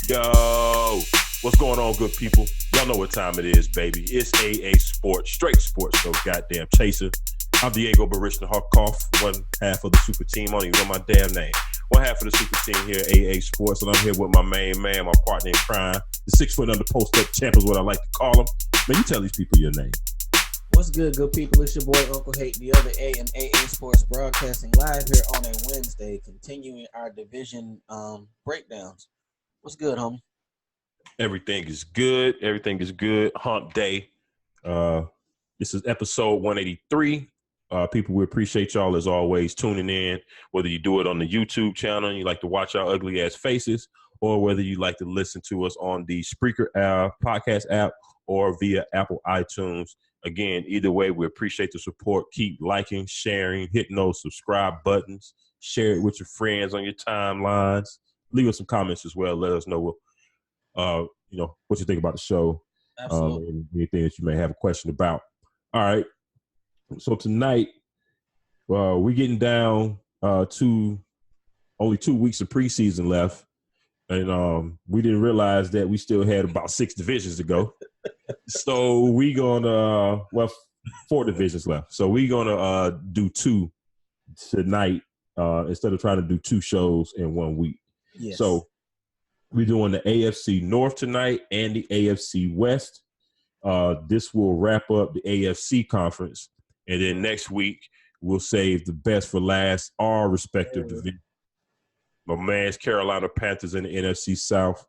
Yo, what's going on, good people? Y'all know what time it is, baby. It's AA Sports, straight sports show, goddamn chaser. I'm Diego Barishna-Harkoff, one half of the super team. I don't even know my damn name. One half of the super team here, AA Sports, and I'm here with my main man, my partner in crime, the 6 foot under post-up champ is what I like to call him. Man, you tell these people your name. What's good people? It's your boy Uncle Hate, the other A and AA Sports, broadcasting live here on a Wednesday, continuing our division breakdowns. What's good, homie? Everything is good. Everything is good. Hump day. This is episode 183. People, we appreciate y'all as always tuning in, whether you do it on the YouTube channel and you like to watch our ugly ass faces, or whether you like to listen to us on the Spreaker podcast app or via Apple iTunes. Again, either way, we appreciate the support. Keep liking, sharing, hitting those subscribe buttons. Share it with your friends on your timelines. Leave us some comments as well. Let us know what you think about the show. Absolutely. And anything that you may have a question about. All right. So tonight, we're getting down to only 2 weeks of preseason left. And we didn't realize that we still had about 6 divisions to go. So we gonna 4 divisions left. So we're gonna do 2 tonight instead of trying to do 2 shows in 1 week. Yes. So we're doing the AFC North tonight and the AFC West. This will wrap up the AFC conference, and then next week we'll save the best for last, our respective division. My man's Carolina Panthers in the NFC South.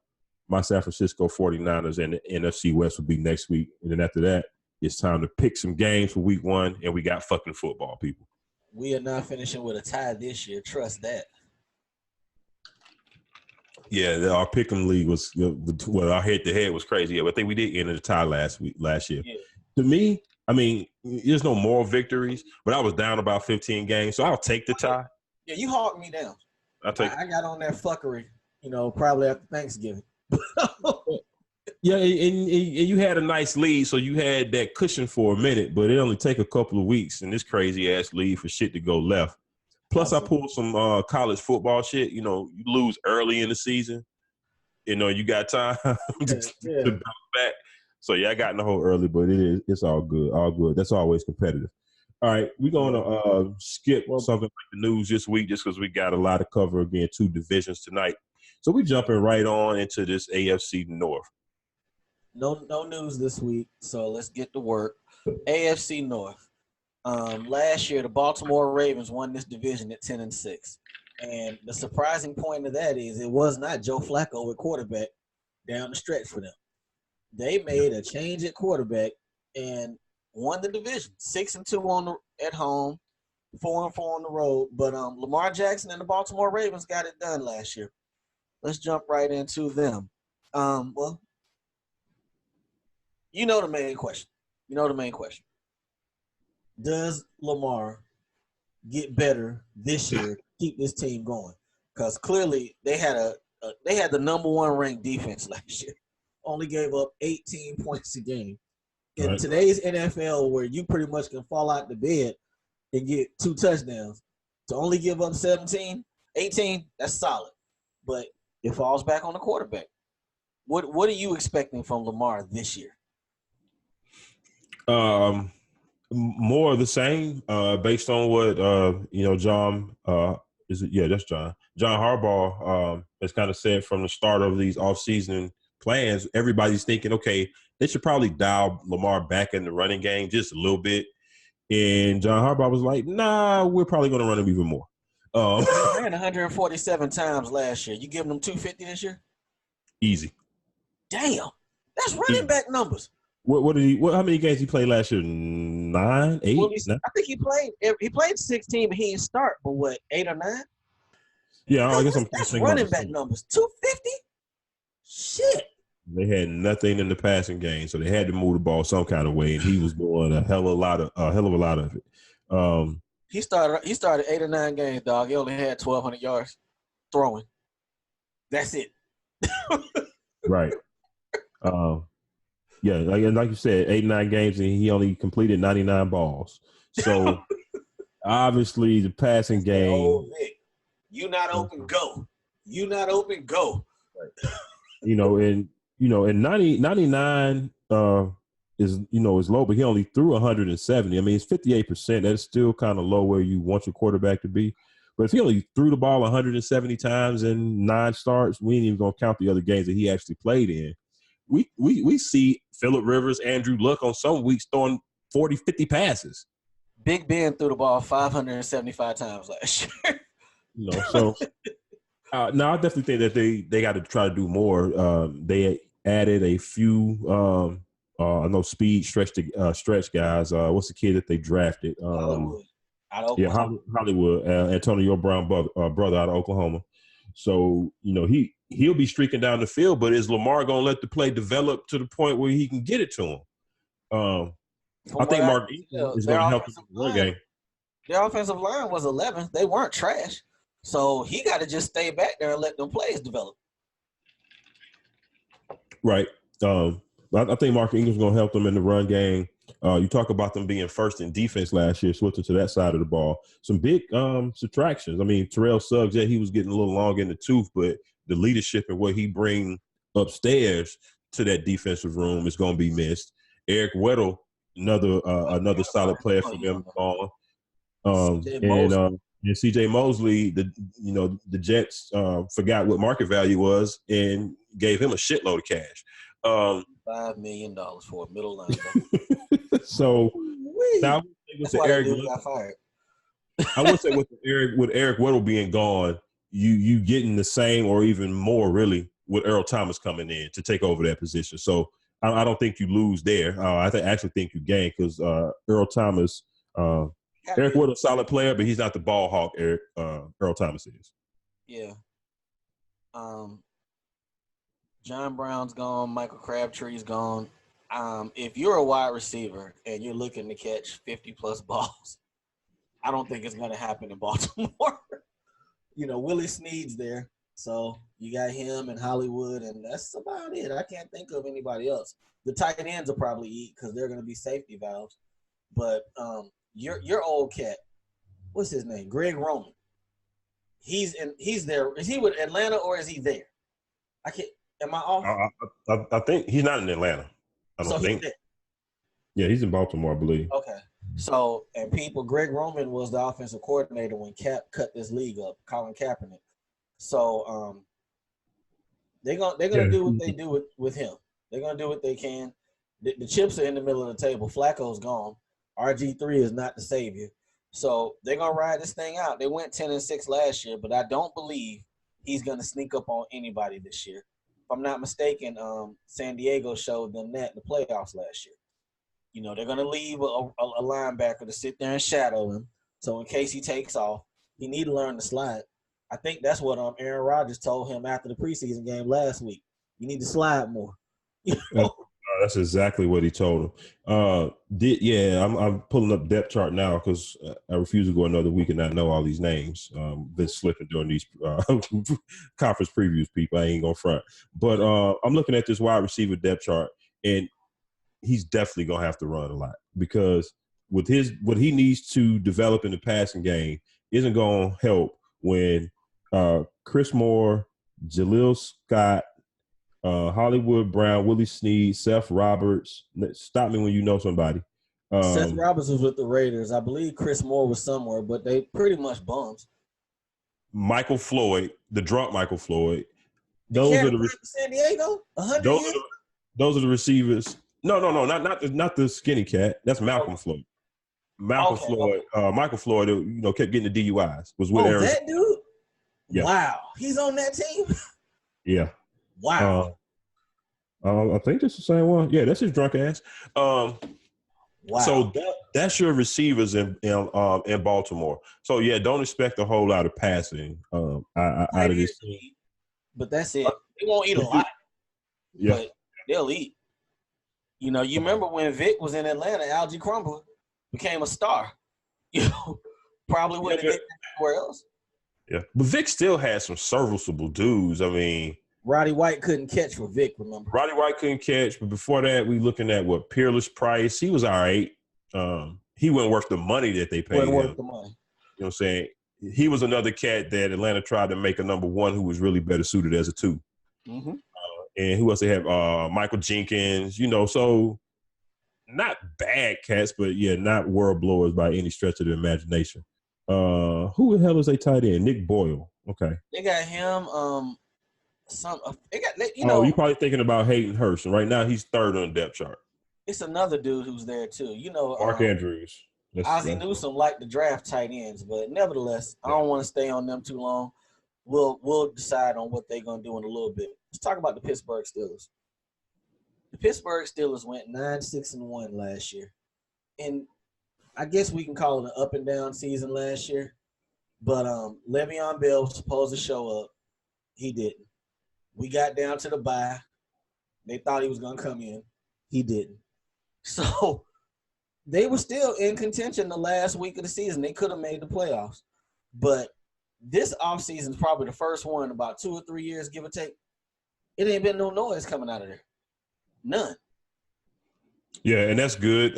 My San Francisco 49ers and the NFC West will be next week. And then after that, it's time to pick some games for week 1, and we got fucking football, people. We are not finishing with a tie this year. Trust that. Yeah, our pick'em league was our head-to-head was crazy. Yeah, but I think we did end the tie last year. Yeah. To me, I mean, there's no moral victories, but I was down about 15 games, so I'll take the tie. Yeah, you hawked me down. I got on that fuckery, probably after Thanksgiving. Yeah, and you had a nice lead, so you had that cushion for a minute, but it only take a couple of weeks in this crazy-ass league for shit to go left. Plus, I pulled some college football shit. You lose early in the season. You got time to bounce back. So, yeah, I got in the hole early, but it's all good. All good. That's always competitive. All right, we're going to skip something like the news this week just because we got a lot to cover. Again, 2 divisions tonight. So, we're jumping right on into this AFC North. No news this week, so let's get to work. AFC North. Last year, the Baltimore Ravens won this division at 10-6. And the surprising point of that is it was not Joe Flacco at quarterback down the stretch for them. They made a change at quarterback and won the division. 6-2 at home, 4-4 on the road. But Lamar Jackson and the Baltimore Ravens got it done last year. Let's jump right into them. You know the main question. Does Lamar get better this year to keep this team going? Because clearly they had the number 1 ranked defense last year. Only gave up 18 points a game. In today's NFL, where you pretty much can fall out the bed and get 2 touchdowns, to only give up 17, 18, that's solid. But it falls back on the quarterback. What are you expecting from Lamar this year? More of the same, based on what John Harbaugh has kind of said from the start of these offseason plans. Everybody's thinking, okay, they should probably dial Lamar back in the running game just a little bit. And John Harbaugh was like, nah, we're probably going to run him even more. They ran 147 times last year. You giving them 250 this year? Easy. Damn, that's running back numbers. What did he? How many games he played last year? 9, 8? Well, I think he played 16, but he didn't start. But what, 8 or 9? Yeah, I guess I'm That's thinking about running the back same. numbers. 250. Shit. They had nothing in the passing game, so they had to move the ball some kind of way, and he was doing a hell of a lot of it. Um, He started 8 or 9 games, dog. He only had 1,200 yards throwing. That's it. right. Yeah, like you said, 8-9 games, and he only completed 99 balls. So obviously, the passing game. Vic. You not open, go. You not open, go. And 99 is is low, but he only threw 170. I mean, it's 58%. That's still kind of low where you want your quarterback to be. But if he only threw the ball 170 times in 9 starts, we ain't even gonna count the other games that he actually played in. We see Phillip Rivers, Andrew Luck on some weeks throwing 40, 50 passes. Big Ben threw the ball 575 times last year. So no, I definitely think that they got to try to do more. They added a few, I know speed stretch guys. What's the kid that they drafted? Hollywood. Hollywood, Antonio Brown brother out of Oklahoma. So he'll be streaking down the field, but is Lamar gonna let the play develop to the point where he can get it to him? I think Mark is going to help in the run game. Their offensive line was 11th. They weren't trash. So he got to just stay back there and let them plays develop. Right. I think Mark Ingram's going to help them in the run game. You talk about them being first in defense last year, switching to that side of the ball. Some big subtractions. I mean, Terrell Suggs, he was getting a little long in the tooth, but the leadership and what he bring upstairs to that defensive room is going to be missed. Eric Weddle, another solid player for them. And CJ Mosley, the Jets forgot what market value was and gave him a shitload of cash. $5 million for a middle linebacker. So now with the Eric, got fired. I would say with Eric Weddle being gone, you getting the same or even more really with Earl Thomas coming in to take over that position. So I don't think you lose there. I actually think you gain because Earl Thomas. Eric Wood, a solid player, but he's not the ball hawk Earl Thomas is. Yeah. John Brown's gone. Michael Crabtree's gone. If you're a wide receiver and you're looking to catch 50-plus balls, I don't think it's going to happen in Baltimore. Willie Snead's there. So you got him and Hollywood, and that's about it. I can't think of anybody else. The tight ends will probably eat because they're going to be safety valves. But your old cat, what's his name? Greg Roman. He's there. Is he with Atlanta or is he there? I can't. Am I off? I think he's not in Atlanta. I don't think. Yeah, he's in Baltimore, I believe. Okay. So, and Greg Roman was the offensive coordinator when Cap cut this league up, Colin Kaepernick. So, they're gonna do what they do with him. They're gonna do what they can. The chips are in the middle of the table. Flacco's gone. RG3 is not the savior. So they're going to ride this thing out. They went 10-6 last year, but I don't believe he's going to sneak up on anybody this year. If I'm not mistaken, San Diego showed them that in the playoffs last year. They're going to leave a linebacker to sit there and shadow him. So in case he takes off, he need to learn to slide. I think that's what Aaron Rodgers told him after the preseason game last week. You need to slide more. That's exactly what he told him. I'm pulling up depth chart now because I refuse to go another week and not know all these names. Been slipping during these conference previews, people. I ain't gonna front. But I'm looking at this wide receiver depth chart, and he's definitely gonna have to run a lot because with what he needs to develop in the passing game isn't gonna help when Chris Moore, Jaleel Scott, Hollywood Brown, Willie Snead, Seth Roberts. Stop me when you know somebody. Seth Roberts was with the Raiders. I believe Chris Moore was somewhere, but they pretty much bums. Michael Floyd, the drunk Michael Floyd. Those are the San Diego. Those are the receivers. No, not the skinny cat. That's Malcolm Floyd. Floyd. Michael Floyd, kept getting the DUIs. Was with Arizona. That dude. Yeah. Wow, he's on that team. Yeah. Wow. I think that's the same one. Yeah, that's his drunk ass. Wow. So that's your receivers in Baltimore. So yeah, don't expect a whole lot of passing out of this team. But that's it. They won't eat a lot, but they'll eat. You know, you remember when Vic was in Atlanta, Algie Crumpler became a star. You know, probably wouldn't have did anywhere else. Yeah, but Vic still had some serviceable dudes. I mean, Roddy White couldn't catch for Vic, remember? Roddy White couldn't catch, but before that, we looking at what Peerless Price. He was all right. He wasn't worth the money that they paid him. Worth the money. You know what I'm saying? He was another cat that Atlanta tried to make a number one who was really better suited as a two. Mm-hmm. And who else they have? Michael Jenkins, you know, so not bad cats, but yeah, not world blowers by any stretch of the imagination. Who the hell is they tight end? Nick Boyle. Okay. They got him. You're probably thinking about Hayden Hurst. And right now he's third on the depth chart. It's another dude who's there too. You know, Mark Andrews. Ozzie Newsome liked to draft tight ends, but nevertheless, I don't want to stay on them too long. We'll decide on what they're gonna do in a little bit. Let's talk about the Pittsburgh Steelers. The Pittsburgh Steelers went 9-6-1 last year, and I guess we can call it an up and down season last year. But Le'Veon Bell was supposed to show up. He didn't. We got down to the bye. They thought he was gonna come in. He didn't. So they were still in contention the last week of the season. They could have made the playoffs. But this offseason is probably the first one in about 2 or 3 years, give or take. It ain't been no noise coming out of there. None. Yeah, and that's good.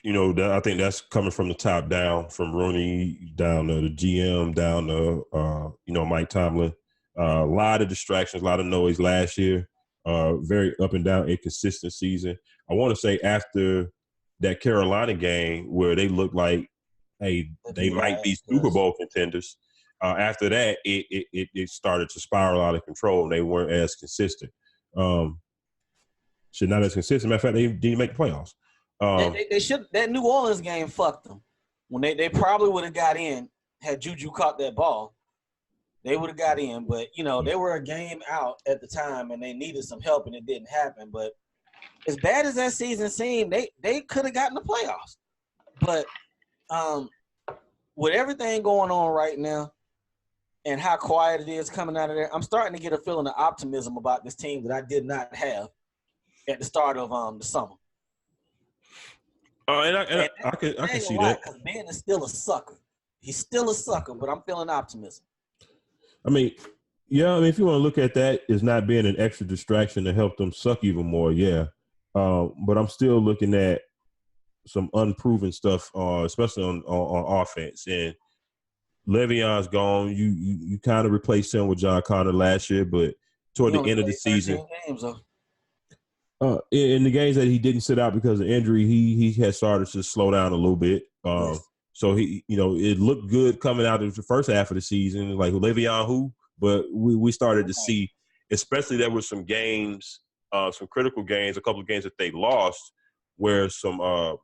You know, I think that's coming from the top down, from Rooney down to the GM, down to, Mike Tomlin. A lot of distractions, a lot of noise last year. Very up and down, inconsistent season. I want to say after that Carolina game where they looked like, hey, they might be Super Bowl contenders. After that, it started to spiral out of control, and they weren't as consistent. Not as consistent. Matter of fact, they didn't make the playoffs. They should. That New Orleans game fucked them. When they probably would have got in had Juju caught that ball. They would have got in, but they were a game out at the time, and they needed some help, and it didn't happen. But as bad as that season seemed, they could have gotten the playoffs. But with everything going on right now, and how quiet it is coming out of there, I'm starting to get a feeling of optimism about this team that I did not have at the start of the summer. I can see that. Because Ben is still a sucker. He's still a sucker, but I'm feeling optimism. I mean, if you want to look at that as not being an extra distraction to help them suck even more, yeah. But I'm still looking at some unproven stuff, especially on offense. And Le'Veon's gone. You kind of replaced him with John Connor last year, but toward the end of the season, in the games that he didn't sit out because of injury, he had started to slow down a little bit. Yes. So he, it looked good coming out of the first half of the season, like Le'Veon who, but we started to see, especially there were some games, some critical games, a couple of games that they lost, where some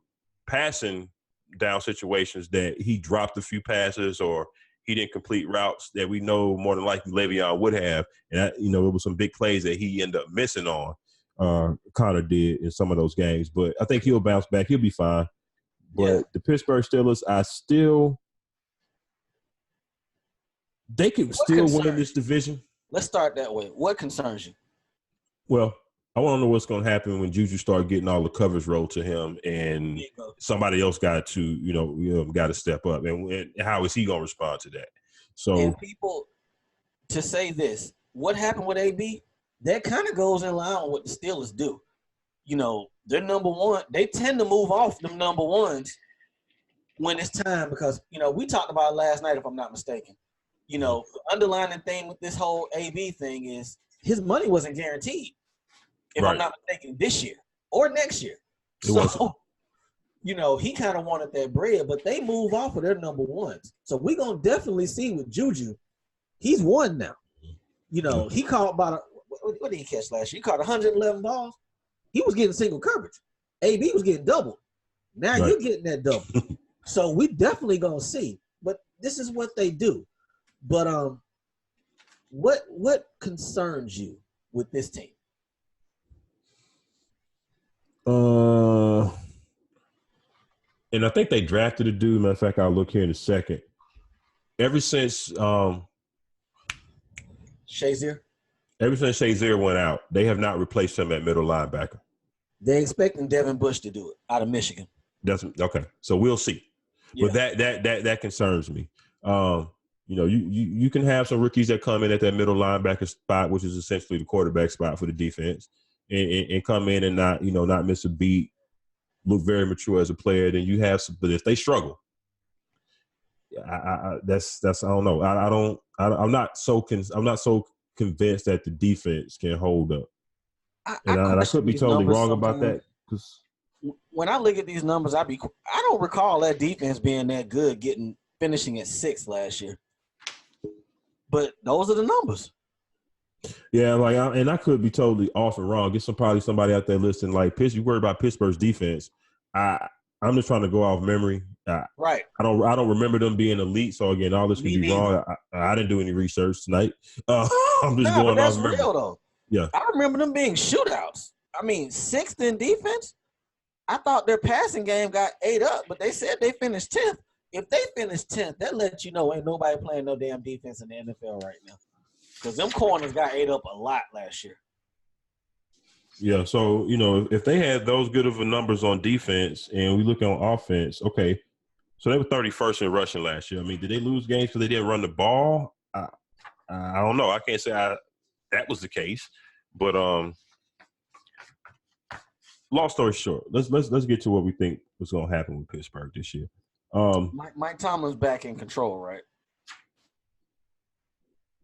passing down situations that he dropped a few passes or he didn't complete routes that we know more than likely Le'Veon would have, and it was some big plays that he ended up missing on. Connor did in some of those games, but I think he'll bounce back. He'll be fine. But the Pittsburgh Steelers, they could still win this division. Let's start that way. What concerns you? Well, I want to know what's going to happen when Juju start getting all the covers rolled to him, and somebody else got to step up, and how is he going to respond to that? So, and people to say this, what happened with AB? That kind of goes in line with what the Steelers do. They're number one. They tend to move off them number ones when it's time because, we talked about it last night, if I'm not mistaken. The underlying thing with this whole AB thing is his money wasn't guaranteed, if I'm not mistaken, this year or next year. He kind of wanted that bread, but they move off of their number ones. So we're going to definitely see with Juju, he's one now. He caught about what did he catch last year? He caught 111 balls. He was getting single coverage. AB was getting double. Now you're getting that double. So we definitely gonna see. But this is what they do. But what concerns you with this team? And I think they drafted a dude. Matter of fact, I'll look here in a second. Ever since Shazier. Shazier went out, they have not replaced him at middle linebacker. They're expecting Devin Bush to do it out of Michigan. That's okay. So we'll see. Yeah. But that concerns me. You can have some rookies that come in at that middle linebacker spot, which is essentially the quarterback spot for the defense, and come in and not miss a beat, look very mature as a player. Then you have some, but if they struggle, that's I don't know. I'm not so convinced that the defense can hold up. I could be totally wrong about that. Because when I look at these numbers, I don't recall that defense being that good, finishing at 6th last year. But those are the numbers. Yeah, and I could be totally off and wrong. Get probably somebody out there listening like, you worry about Pittsburgh's defense. I'm just trying to go off memory. Right. I don't remember them being elite. So again, all this could be wrong. I didn't do any research tonight. I'm just going off memory. Real though. Yeah. I remember them being shootouts. I mean, 6th in defense. I thought their passing game got 8 up, but they said they finished 10th. If they finish 10th, that lets you know ain't nobody playing no damn defense in the NFL right now. Because them corners got 8 up a lot last year. Yeah, so, if they had those good of numbers on defense and we look on offense, okay, so they were 31st in rushing last year. I mean, did they lose games because they didn't run the ball? I don't know. I can't say that was the case. But long story short, let's get to what we think was going to happen with Pittsburgh this year. Mike Tomlin's back in control, right?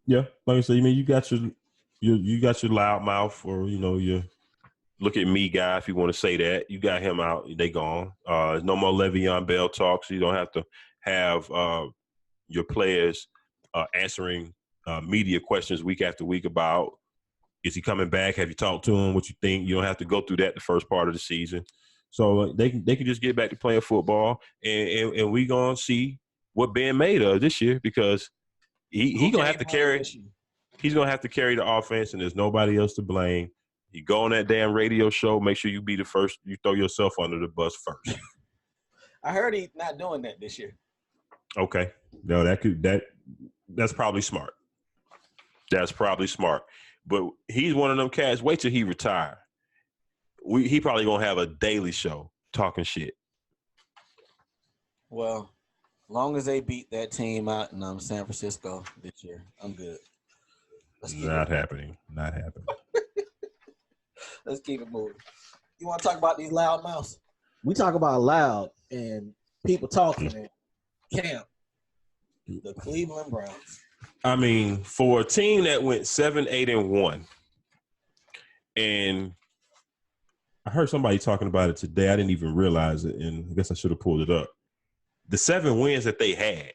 Yeah, like I said, you got your loud mouth, or your look at me guy, if you want to say that. You got him out. They gone. There's no more Le'Veon Bell talk, so you don't have to have your players answering media questions week after week about, is he coming back? Have you talked to him? What you think? You don't have to go through that the first part of the season. So they can just get back to playing football, and we gonna see what Ben made of this year, because he gonna have to carry. He's gonna have to carry the offense, and there's nobody else to blame. You go on that damn radio show. Make sure you be the first. You throw yourself under the bus first. I heard he's not doing that this year. Okay, no, that's probably smart. That's probably smart. But he's one of them cats. Wait till he retire. He probably gonna have a daily show talking shit. Well, as long as they beat that team out in San Francisco this year, I'm good. Not happening. Let's keep it moving. You want to talk about these loud mouths? We talk about loud and people talking in camp. The Cleveland Browns. I mean, for a team that went 7-8-1, and I heard somebody talking about it today. I didn't even realize it, and I guess I should have pulled it up. The 7 wins that they had,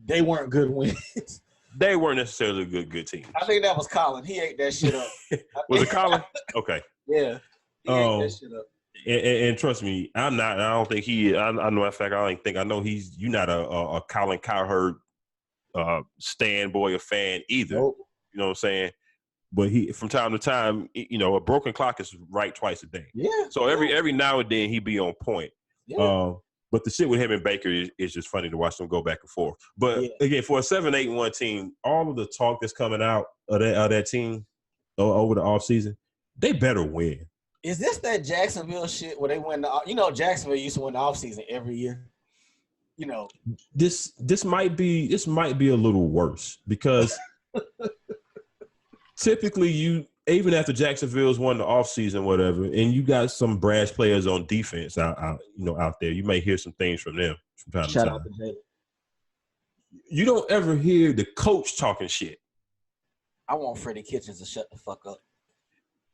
they weren't good wins. They weren't necessarily good teams. I think that was Colin. He ate that shit up. Was it Colin? Okay. Yeah. He ate that shit up. And trust me, I'm not. I don't think he. I know that fact. I know he's. You're not a Colin Cowherd stand boy or fan either. Nope. You know what I'm saying? But he, from time to time, a broken clock is right twice a day. Yeah. So every now and then he be on point. Yeah. But the shit with him and Baker is just funny to watch them go back and forth. But again, for a 7-8-1 team, all of the talk that's coming out of that team over the offseason, they better win. Is this that Jacksonville shit where they win Jacksonville used to win the offseason every year? This might be a little worse, because typically even after Jacksonville's won the offseason, whatever, and you got some brash players on defense out there, you may hear some things from them from time to time. Out to Jalen. You don't ever hear the coach talking shit. I want Freddie Kitchens to shut the fuck up.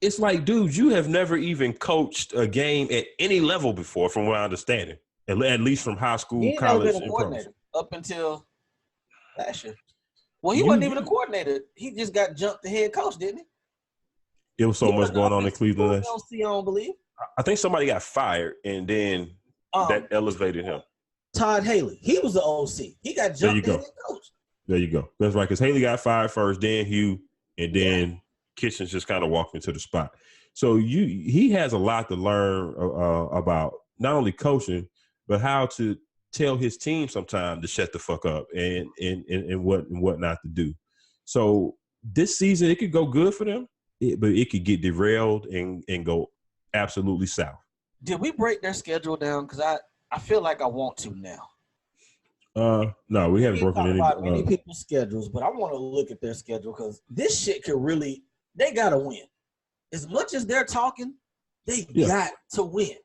It's like, dude, you have never even coached a game at any level before, from what I understand, at least from high school, college, and pro. Up until last year. Well, he wasn't even a coordinator. He just got jumped to head coach, didn't he? It was so much going on in Cleveland. I don't believe. I think somebody got fired, and then that elevated him. Todd Haley. He was the OC. He got jumped to head coach. There you go. That's right, because Haley got fired first, then Hugh, and then Kitchens just kind of walked into the spot. So he has a lot to learn about not only coaching, but how to tell his team sometime to shut the fuck up and what not to do. So this season it could go good for them, but it could get derailed and go absolutely south. Did we break their schedule down? Because I feel like I want to now. No, we haven't broken any. Many people's schedules, but I want to look at their schedule because this shit could really. They gotta win. As much as they're talking, they got to win.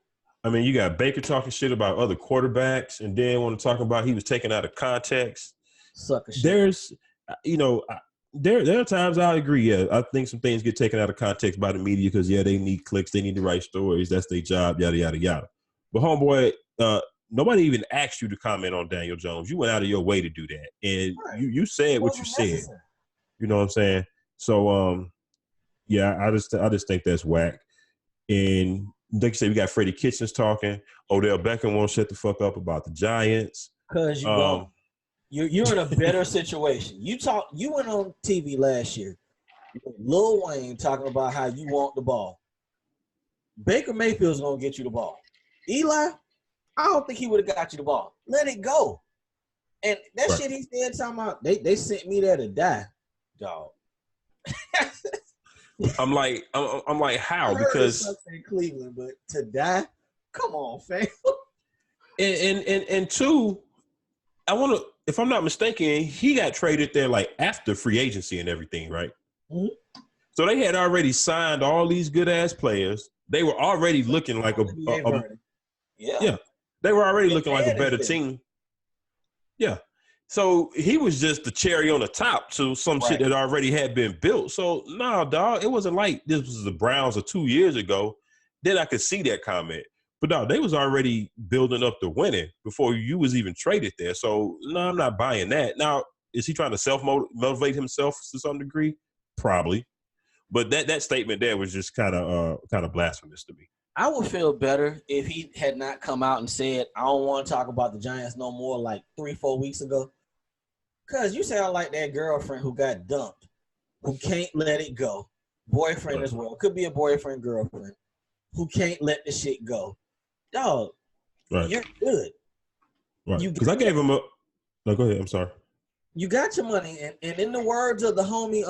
I mean, you got Baker talking shit about other quarterbacks, and then want to talk about he was taken out of context. Sucker shit. There's, there are times I agree. Yeah, I think some things get taken out of context by the media because they need clicks, they need to write stories. That's their job. Yada yada yada. But homeboy, nobody even asked you to comment on Daniel Jones. You went out of your way to do that, and you said what you said. You know what I'm saying? So, I just think that's whack. And like you said, we got Freddie Kitchens talking. Odell Beckham won't shut the fuck up about the Giants. Because you're in a better situation. You went on TV last year. Lil Wayne talking about how you want the ball. Baker Mayfield's gonna get you the ball. Eli, I don't think he would have got you the ball. Let it go. And that shit he said talking about, they sent me there to die, dog. I'm like, how? Because in Cleveland, but to die, come on, fam. And two, I want to, if I'm not mistaken, he got traded there like after free agency and everything, right? Mm-hmm. So they had already signed all these good ass players. They were already looking like they were already looking like a better team. Yeah. So he was just the cherry on the top to some shit that already had been built. So, no, dog, it wasn't like this was the Browns of 2 years ago. Then I could see that comment. But, no, they was already building up to winning before you was even traded there. So, no, I'm not buying that. Now, is he trying to self-motivate himself to some degree? Probably. But that statement there was just kind of blasphemous to me. I would feel better if he had not come out and said, I don't want to talk about the Giants no more like 3-4 weeks ago. Because you sound like that girlfriend who got dumped, who can't let it go. Boyfriend as well. Could be a boyfriend, girlfriend, who can't let the shit go. Dog, you're good. Right. Because I gave him a – no, go ahead. I'm sorry. You got your money. And in the words of the homie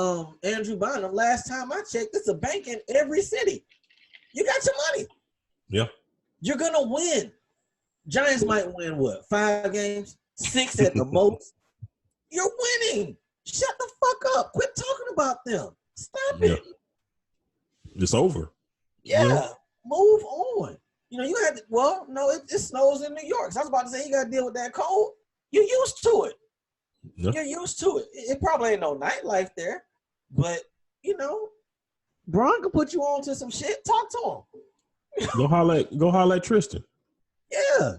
Andrew Bynum, last time I checked, it's a bank in every city. You got your money. Yeah. You're going to win. Giants might win, what, 5 games? 6 at the most? You're winning. Shut the fuck up. Quit talking about them. Stop it. It's over. Yeah. Move on. You had to, it snows in New York. So I was about to say, you got to deal with that cold. You're used to it. Yeah. You're used to it. It probably ain't no nightlife there. But, Bron can put you on to some shit. Talk to him. Go holler at Tristan. Yeah.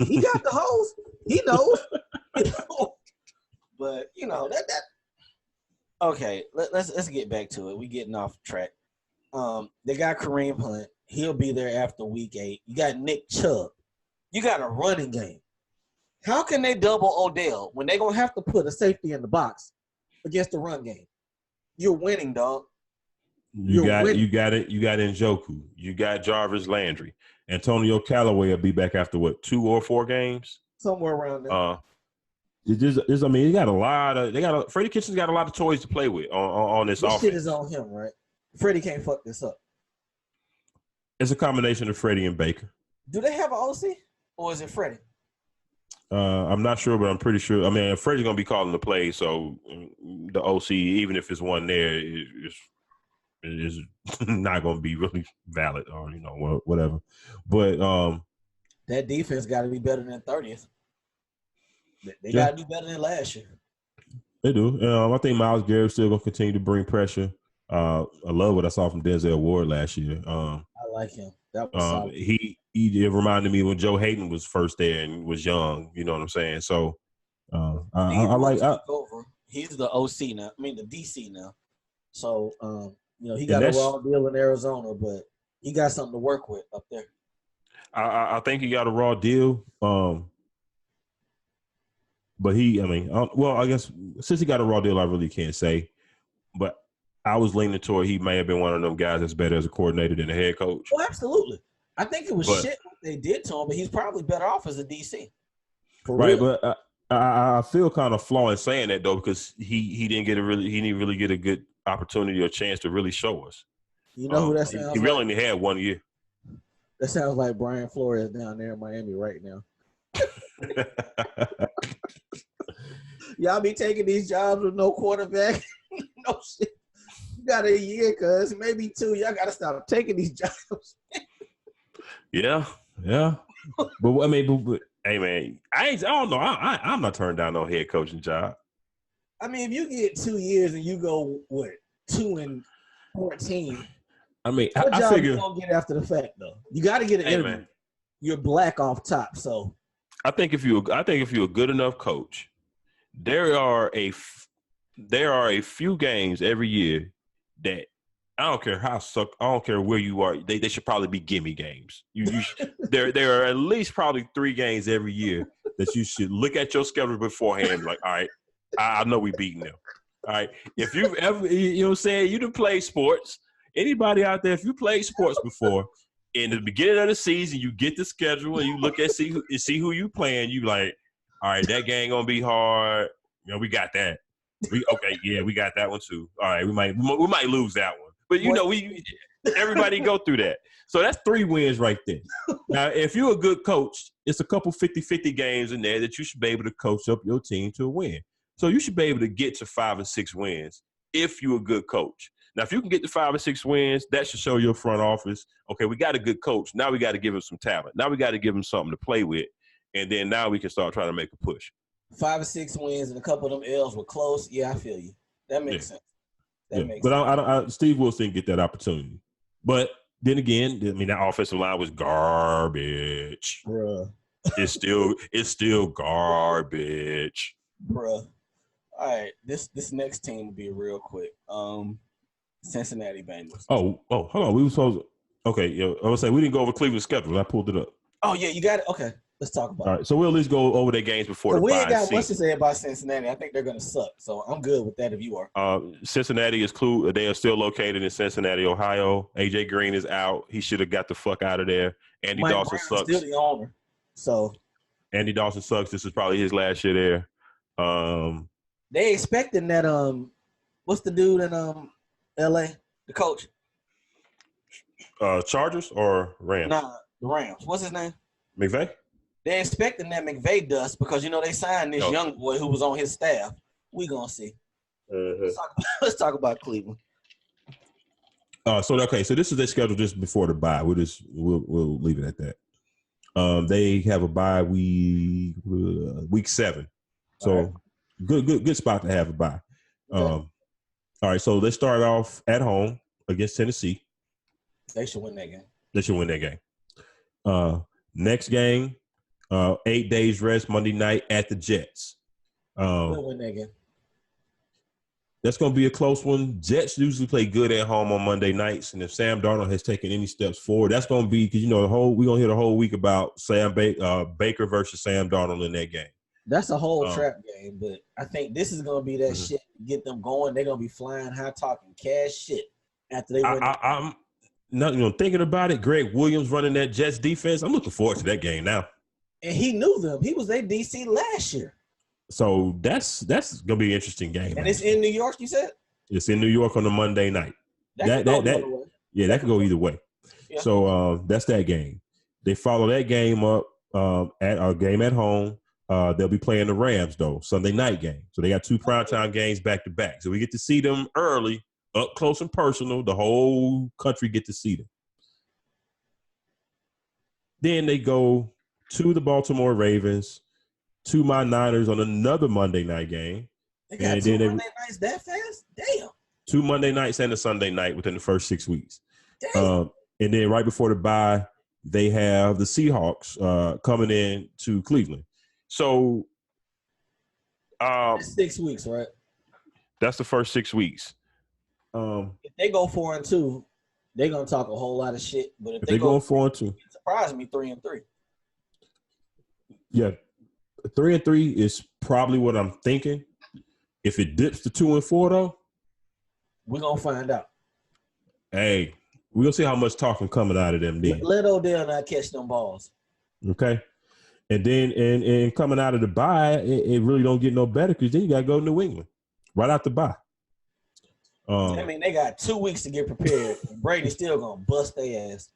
He got the hose. He knows. But that. Okay, let's get back to it. We getting off track. They got Kareem Hunt. He'll be there after week 8. You got Nick Chubb. You got a running game. How can they double Odell when they're gonna have to put a safety in the box against the run game? You're winning, dog. You got Njoku. You got Jarvis Landry. Antonio Callaway will be back after 2 or 4 games? Somewhere around there. You got a lot of Freddie Kitchens got a lot of toys to play with on this offense. Shit is on him, right? Freddie can't fuck this up. It's a combination of Freddie and Baker. Do they have an OC or is it Freddie? I'm not sure, but I'm pretty sure. I mean, Freddie's gonna be calling the play, so the OC, even if it's one there, is not gonna be really valid or whatever. But that defense got to be better than 30th. They got to do better than last year. They do. I think Myles Garrett's still going to continue to bring pressure. I love what I saw from Denzel Ward last year. I like him. That was solid. He reminded me when Joe Hayden was first there and was young. You know what I'm saying? So I like. He's the OC now. I mean the DC now. So he got a raw deal in Arizona, but he got something to work with up there. I think he got a raw deal. But I guess since he got a raw deal, I really can't say. But I was leaning toward he may have been one of them guys that's better as a coordinator than a head coach. Oh, absolutely. I think it was shit what they did to him, but he's probably better off as a DC. Right, but I feel kind of flaw in saying that though, because he didn't really get a good opportunity or chance to really show us. You know who that sounds like? He really only had 1 year. That sounds like Brian Flores down there in Miami right now. Y'all be taking these jobs with no quarterback. No shit. You got a year, cuz maybe 2. Y'all got to stop taking these jobs. Yeah. But I mean, but hey man, I don't know. I'm not turning down no head coaching job. I mean, if you get 2 years and you go 2-14. I mean, what I job figure you gonna get after the fact though? You got to get an interview. Man. You're black off top, so I think if you're a good enough coach, there are a few games every year that I don't care how I don't care where you are. They should probably be gimme games. There are at least probably 3 games every year that you should look at your schedule beforehand. Like, all right, I know we beating them. All right, if you've ever, you know what I'm saying, you done play sports. Anybody out there, if you played sports before, in the beginning of the season, you get the schedule and you look at see who you playing. You like, all right, that game gonna be hard. You know, we got that. We got that one too. All right, we might lose that one, but you know, everybody go through that. So that's 3 wins right there. Now, if you're a good coach, it's a couple 50-50 games in there that you should be able to coach up your team to a win. So you should be able to get to 5 or 6 wins if you're a good coach. Now, if you can get to 5 or 6 wins, that should show your front office, okay, we got a good coach. Now we got to give him some talent. Now we got to give him something to play with. And then now we can start trying to make a push. 5 or 6 wins and a couple of them L's were close. Yeah, I feel you. That makes sense. That makes sense. But Steve Wilson didn't get that opportunity. But then again, I mean, that offensive line was garbage. Bruh. It's still garbage. Bruh. All right, this next team will be real quick. Cincinnati Bengals. Oh, hold on. We were supposed to, okay, I was saying we didn't go over Cleveland's schedule. I pulled it up. Oh, yeah, you got it? Okay, let's talk about it. All right, so we'll at least go over their games before the bye. We ain't got much to say about Cincinnati. I think they're going to suck, so I'm good with that if you are. Cincinnati is they are still located in Cincinnati, Ohio. A.J. Green is out. He should have got the fuck out of there. Andy Mike Dawson Brown's sucks. Still the owner, so. Andy Dawson sucks. This is probably his last year there. They expecting that, what's the dude in L.A., the coach? Chargers or Rams? Nah, the Rams. What's his name? McVay? They're expecting that McVay dust because, you know, they signed this young boy who was on his staff. We going to see. Let's talk about Cleveland. So this is their schedule just before the bye. We'll leave it at that. They have a bye week 7. So good spot to have a bye. All right, so let's start off at home against Tennessee. They should win that game. Next game, 8 days rest Monday night at the Jets. They'll win that game. That's going to be a close one. Jets usually play good at home on Monday nights, and if Sam Darnold has taken any steps forward, that's going to be because we're going to hear the whole week about Baker versus Sam Darnold in that game. That's a whole trap game, but I think this is going to be that shit to get them going. They're going to be flying high, talking cash shit after they win. I'm not thinking about it. Greg Williams running that Jets defense. I'm looking forward to that game now. And he knew them. He was their DC last year. So that's gonna be an interesting game. And it's in New York, you said? It's in New York on a Monday night. That could go either way. Yeah. So that's that game. They follow that game up at our game at home. They'll be playing the Rams though, Sunday night game. So they got 2 primetime games back to back. So we get to see them early, up close and personal. The whole country get to see them. Then they go to the Baltimore Ravens, to my Niners on another Monday night game. They got 2 Monday nights that fast? Damn. 2 Monday nights and a Sunday night within the first 6 weeks. Damn. And then right before the bye, they have the Seahawks coming in to Cleveland. So that's 6 weeks, right? That's the first 6 weeks. If they go 4-2, they're gonna talk a whole lot of shit. But if they go 4-2, it surprised me 3-3. Yeah, 3-3 is probably what I'm thinking. If it dips to 2-4 though, we're gonna find out. Hey, We'll see how much talking coming out of them then. Let Odell not catch them balls. Okay. And then and coming out of the bye, it really don't get no better because then you gotta go to New England right out the bye. I mean, they got 2 weeks to get prepared. Brady's still gonna bust their ass.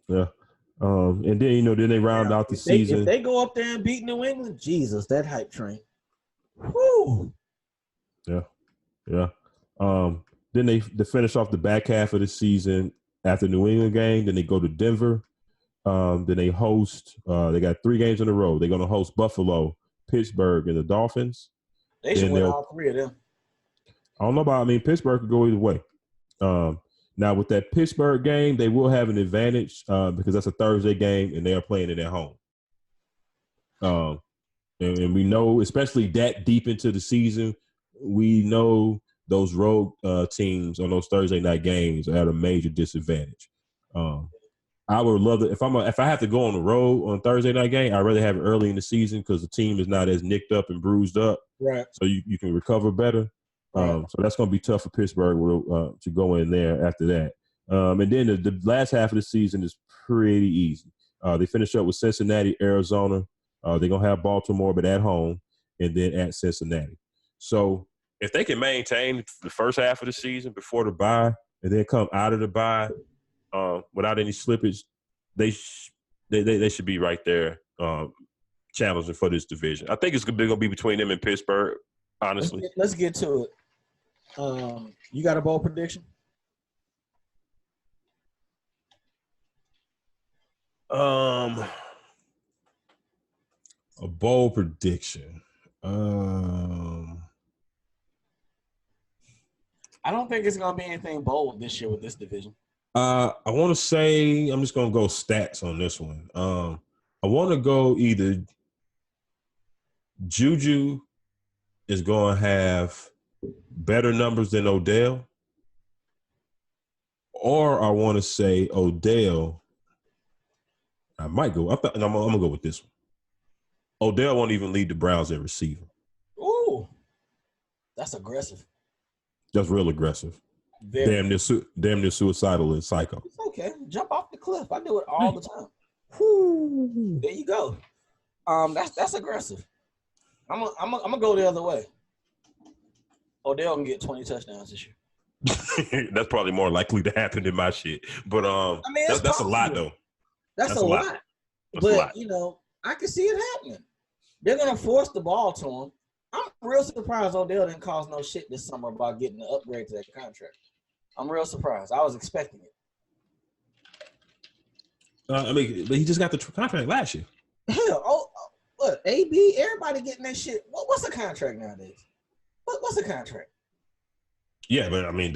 Yeah. And then then they round out the season. If they go up there and beat New England, Jesus, that hype train. Woo. Yeah. Then they finish off the back half of the season after the New England game. Then they go to Denver. Then they host. They got 3 games in a row. They're going to host Buffalo, Pittsburgh, and the Dolphins. They should win all 3 of them. I don't know about. I mean, Pittsburgh could go either way. Now with that Pittsburgh game, they will have an advantage because that's a Thursday game and they are playing it at home. And we know, especially that deep into the season, we know those road teams on those Thursday night games are at a major disadvantage. I would love to if I have to go on the road on a Thursday night game, I'd rather have it early in the season because the team is not as nicked up and bruised up, right? So you can recover better. Right. So that's going to be tough for Pittsburgh to go in there after that. And then the last half of the season is pretty easy. They finish up with Cincinnati, Arizona. They're going to have Baltimore, but at home, and then at Cincinnati. So if they can maintain the first half of the season before the bye and then come out of the bye without any slippage, they should be right there challenging for this division. I think it's going to be between them and Pittsburgh, honestly. Let's get to it. You got a bold prediction? A bold prediction. I don't think it's gonna be anything bold this year with this division. I want to say I'm just gonna go stats on this one. I want to go either Juju is going to have better numbers than Odell, or I want to say Odell. I might go. I'm gonna go with this one. Odell won't even lead the Browns in receiving. Ooh, that's aggressive. That's real aggressive. Damn near suicidal and psycho. It's okay. Jump off the cliff. I do it all the time. Whoo. There you go. That's aggressive. I'm gonna go the other way. Odell can get 20 touchdowns this year. That's probably more likely to happen than my shit. But I mean, that's a lot though. That's a lot. But I can see it happening. They're gonna force the ball to him. I'm real surprised Odell didn't cause no shit this summer about getting the upgrade to that contract. I'm real surprised. I was expecting it. I mean, but he just got the contract last year. Hell, look, AB, everybody getting that shit. What's a contract nowadays? What's a contract? Yeah, but I mean,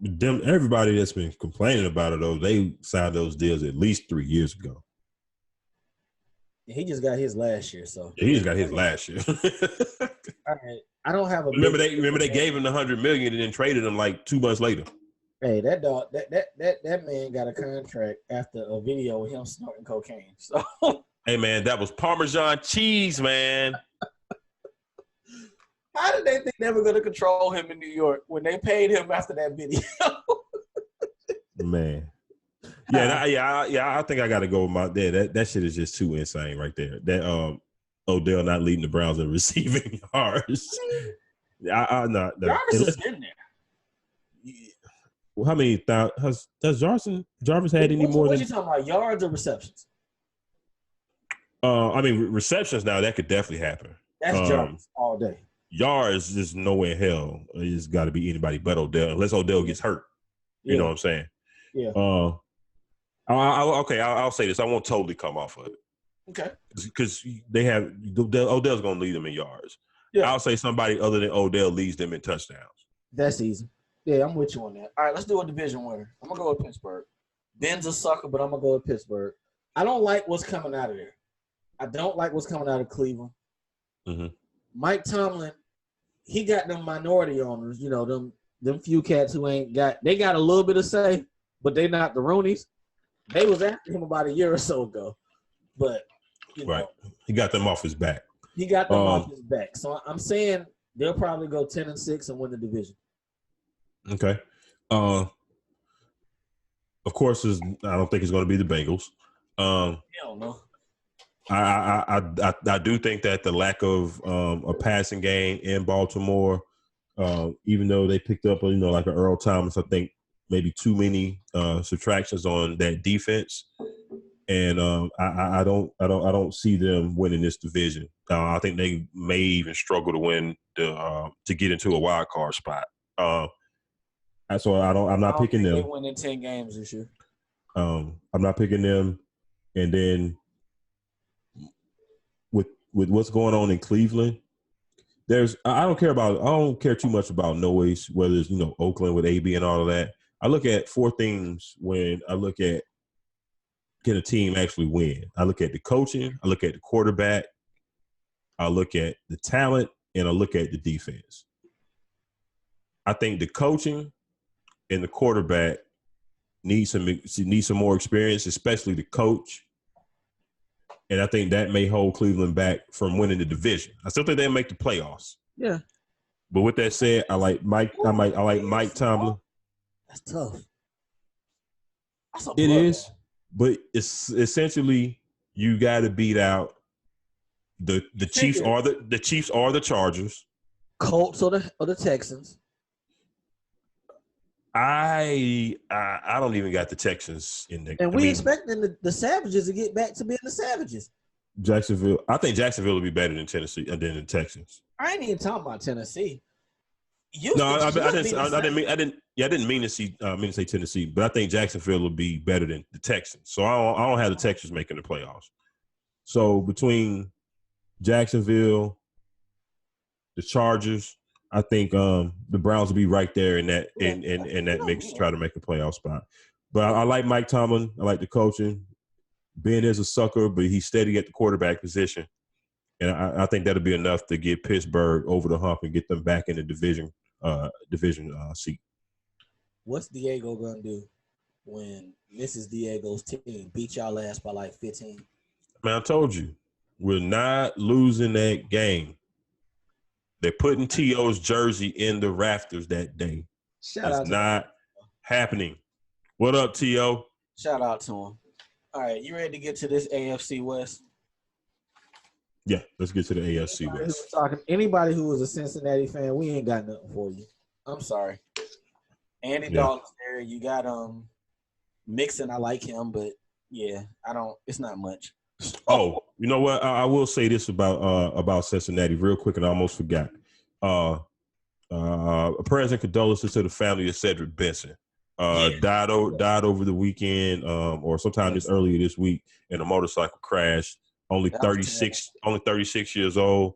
them everybody that's been complaining about it though, they signed those deals at least 3 years ago. He just got his last year, so he just got his last year. All right, I don't have a. Remember they gave him the $100 million and then traded him like 2 months later. Hey, that dog, that man got a contract after a video of him snorting cocaine. So, hey man, that was Parmesan cheese, man. How did they think they were going to control him in New York when they paid him after that video? Man. I think I got to go with my dad. That shit is just too insane right there. That Odell not leading the Browns in receiving yards. I'm not. Jarvis is in there. Well, how many does Jarvis had any more? What you talking about? Yards or receptions? I mean receptions now that could definitely happen. That's Jarvis all day. Yards, there's no way in hell it's got to be anybody but Odell unless Odell gets hurt. You know what I'm saying? Yeah. I'll say this. I won't totally come off of it. Okay. Because they have Odell's going to lead them in yards. Yeah. I'll say somebody other than Odell leads them in touchdowns. That's easy. Yeah, I'm with you on that. All right, let's do a division winner. I'm going to go with Pittsburgh. Ben's a sucker, but I'm going to go with Pittsburgh. I don't like what's coming out of there. I don't like what's coming out of Cleveland. Mm-hmm. Mike Tomlin, he got them minority owners, them few cats who ain't got – they got a little bit of say, but they not the Rooneys. They was after him about a year or so ago. But, right. He got them off his back. He got them off his back. So I'm saying they'll probably go 10-6 and win the division. Okay. of course, I don't think it's going to be the Bengals. Hell no. I do think that the lack of a passing game in Baltimore, even though they picked up like an Earl Thomas, I think maybe too many subtractions on that defense, and I don't see them winning this division. I think they may even struggle to win to get into a wild card spot. So I'm not picking them. They win in 10 games this year. I'm not picking them, and then with what's going on in Cleveland, I don't care too much about noise, whether it's Oakland with AB and all of that. I look at four things when I look at can a team actually win. I look at the coaching, I look at the quarterback, I look at the talent, and I look at the defense. I think the coaching and the quarterback need some more experience, especially the coach. And I think that may hold Cleveland back from winning the division. I still think they'll make the playoffs. Yeah. But with that said, I like Mike Tomlin. That's tough. It is, but it's essentially you got to beat out the Chiefs or the Chargers, Colts or the Texans. I don't even got the Texans in there. And we expecting the Savages to get back to being the Savages. Jacksonville. I think Jacksonville will be better than Tennessee and then the Texans. I ain't even talking about Tennessee. I didn't mean to say Tennessee, but I think Jacksonville will be better than the Texans. So I don't have the Texans making the playoffs. So between Jacksonville, the Chargers, I think the Browns will be right there in that mix to try to make a playoff spot. But I like Mike Tomlin. I like the coaching. Ben is a sucker, but he's steady at the quarterback position. And I think that'll be enough to get Pittsburgh over the hump and get them back in the division seat. What's Diego gonna do when Mrs. Diego's team beat y'all ass by like 15? Man, I told you, we're not losing that game. They're putting T.O.'s jersey in the rafters that day. It's not happening. What up, T.O.? Shout out to him. All right, you ready to get to this AFC West? Yeah, let's get to the AFC West. Anybody who is a Cincinnati fan, we ain't got nothing for you. I'm sorry. Andy Dalton's there. You got Mixon. I like him, but yeah, it's not much. Oh, you know what? I will say this about Cincinnati real quick, and I almost forgot. Prayers and condolences to the family of Cedric Benson. Died over the weekend, or sometime earlier this week in a motorcycle crash. Only 36 years old.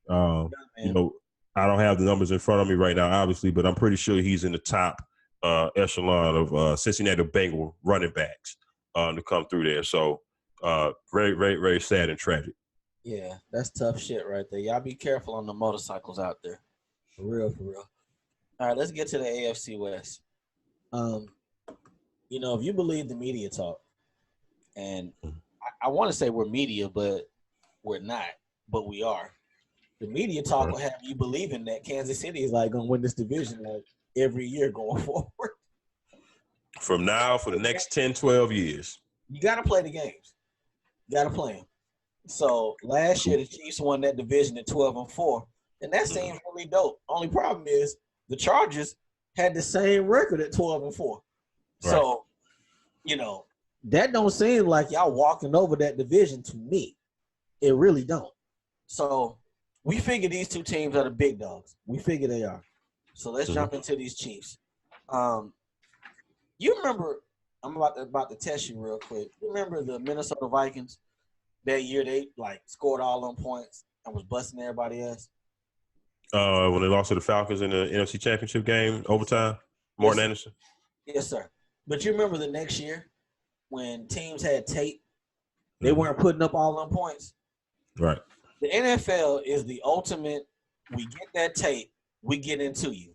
I don't have the numbers in front of me right now, obviously, but I'm pretty sure he's in the top echelon of Cincinnati Bengal running backs to come through there. So very, very, very sad and tragic. Yeah, that's tough shit right there. Y'all be careful on the motorcycles out there. For real, for real. All right, let's get to the AFC West. If you believe the media talk, and I want to say we're media, but we're not, but we are. The media talk will have you believing that Kansas City is like going to win this division like every year going forward. From now for the next 10, 12 years. You got to play the games. You got to play them. So last year the Chiefs won that division at 12-4, and that seems really dope. Only problem is the Chargers had the same record at 12-4. Right. So, that don't seem like y'all walking over that division to me. It really don't. So we figure these two teams are the big dogs. We figure they are. So let's jump into these Chiefs. You remember? I'm about to test you real quick. You remember the Minnesota Vikings? That year they scored all them points and was busting everybody else. When they lost to the Falcons in the NFC Championship game, overtime, Morton Anderson. Yes, sir. But you remember the next year when teams had tape, they weren't putting up all them points. Right. The NFL is the ultimate. We get that tape, we get into you.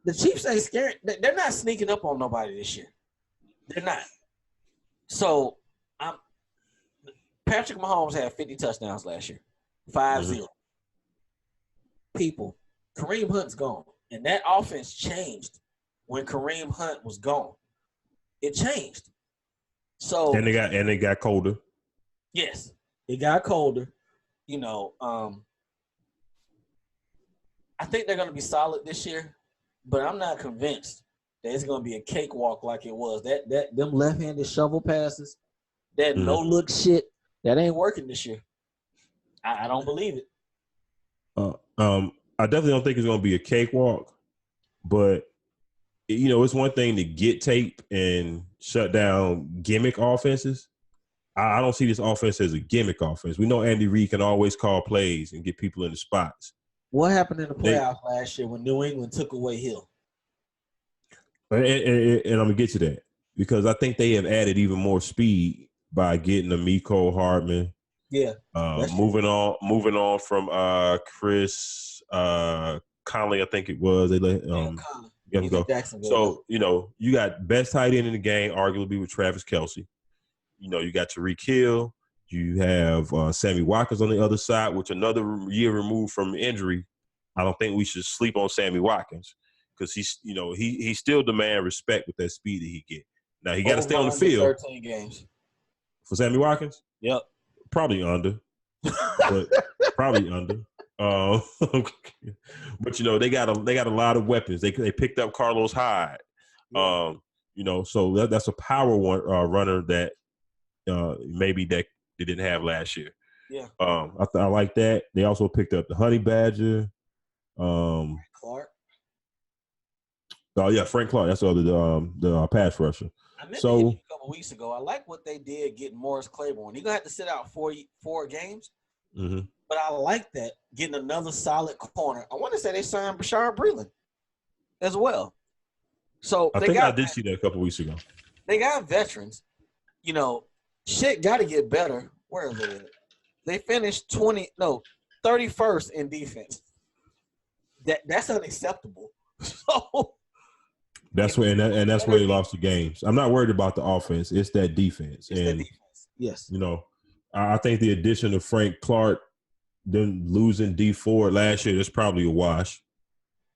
The Chiefs ain't scared. They're not sneaking up on nobody this year. They're not. So Patrick Mahomes had 50 touchdowns last year. 5-0. People, Kareem Hunt's gone. And that offense changed when Kareem Hunt was gone. It changed. So and they got colder. yes, it got colder. I think they're going to be solid this year, but I'm not convinced that it's going to be a cakewalk like it was. Them left-handed shovel passes, that no-look shit, that ain't working this year. I don't believe it. I definitely don't think it's going to be a cakewalk, but it's one thing to get tape and shut down gimmick offenses. I don't see this offense as a gimmick offense. We know Andy Reid can always call plays and get people in the spots. What happened in the playoffs last year when New England took away Hill? And I'm going to get to that because I think they have added even more speed by getting a Mecole Hardman. Yeah. Moving on from Chris Conley, I think it was. They let him go. So, you got best tight end in the game, arguably with Travis Kelce. You got Tyreek Hill. You have Sammy Watkins on the other side, which another year removed from injury. I don't think we should sleep on Sammy Watkins because he still demand respect with that speed that he get. Now he got to stay on the field. 13 games for Sammy Watkins. Yep, probably under, but probably under. But they got a lot of weapons. They picked up Carlos Hyde. Yeah. So that's a power runner that maybe that they didn't have last year. Yeah. I like that. They also picked up the Honey Badger. Clark. Oh yeah, Frank Clark. That's the pass rusher. I mentioned a couple weeks ago. I like what they did getting Morris Claiborne. He's gonna have to sit out four games. Mm-hmm. But I like that getting another solid corner. I want to say they signed Bashard Breeland as well. So I did see that a couple weeks ago. They got veterans. Shit got to get better. Where is it? They finished 31st in defense. That's unacceptable. So that's where that's where they lost the games. I'm not worried about the offense. It's that defense. That defense. Yes. I think the addition of Frank Clark, then losing D Ford last year, that's probably a wash.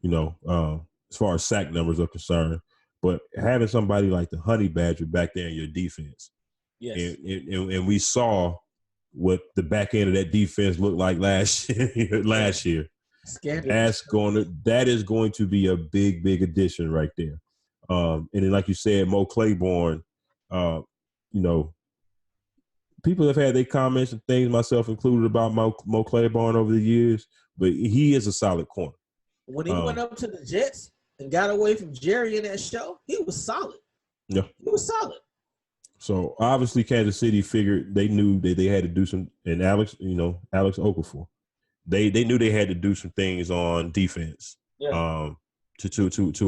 As far as sack numbers are concerned, but having somebody like the Honey Badger back there in your defense, yes, and we saw what the back end of that defense looked like last year. That is going to be a big addition right there. And then, like you said, Mo Claiborne, people have had their comments and things, myself included, about Mo Claiborne over the years, but he is a solid corner. When he went up to the Jets and got away from Jerry in that show, he was solid. Yeah. He was solid. So, obviously, Kansas City figured they knew that they had to do some, and Alex Okafor, they knew they had to do some things on defense to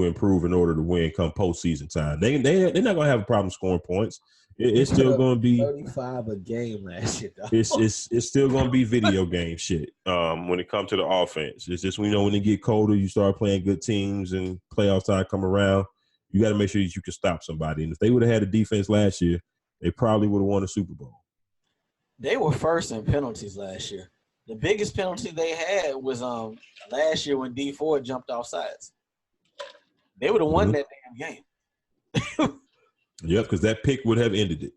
improve in order to win come postseason time. They're not going to have a problem scoring points. It's still going to be 35 a game last year. It's still going to be video game shit when it comes to the offense. It's just when it get colder, you start playing good teams and playoff time come around. You got to make sure that you can stop somebody. And if they would have had a defense last year, they probably would have won a Super Bowl. They were first in penalties last year. The biggest penalty they had was last year when D Ford jumped off sides. They would have won that damn game. Yep, because that pick would have ended it.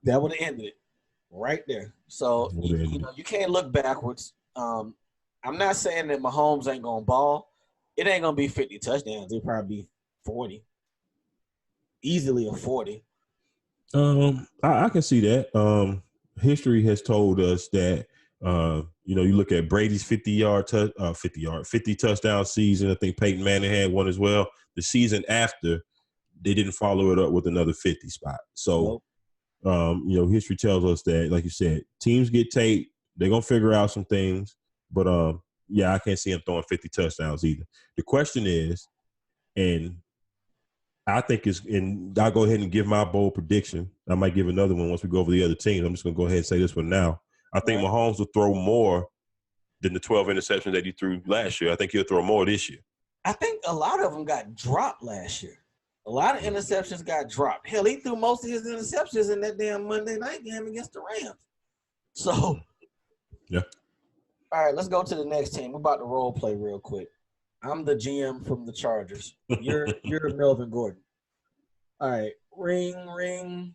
That would have ended it right there. So you can't look backwards. I'm not saying that Mahomes ain't gonna ball. It ain't gonna be 50 touchdowns. It'll probably be 40. Easily a 40. I can see that. History has told us that you look at Brady's 50 touchdown season. I think Peyton Manning had one as well. The season after, they didn't follow it up with another 50 spot. So, history tells us that, like you said, teams get tape. They're gonna figure out some things, but I can't see them throwing 50 touchdowns either. The question is, and I think and I'll go ahead and give my bold prediction. I might give another one once we go over the other teams. I'm just going to go ahead and say this one now. I think Mahomes will throw more than the 12 interceptions that he threw last year. I think he'll throw more this year. I think a lot of them got dropped last year. A lot of interceptions got dropped. Hell, he threw most of his interceptions in that damn Monday night game against the Rams. So, yeah. All right, let's go to the next team. We're about to role play real quick. I'm the GM from the Chargers. You're Melvin Gordon. All right. Ring, ring,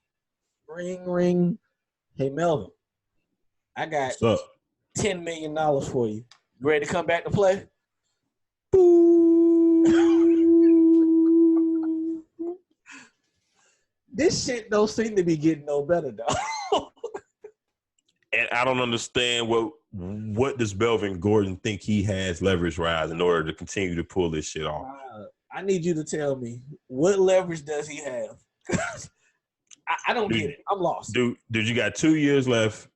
ring, ring. Hey Melvin, I got What's up? $10 million for you. You ready to come back to play? This shit don't seem to be getting no better, dog. And I don't understand what does Melvin Gordon think he has leverage-wise in order to continue to pull this shit off. I need you to tell me, what leverage does he have? I don't get it. I'm lost. Dude, you got 2 years left,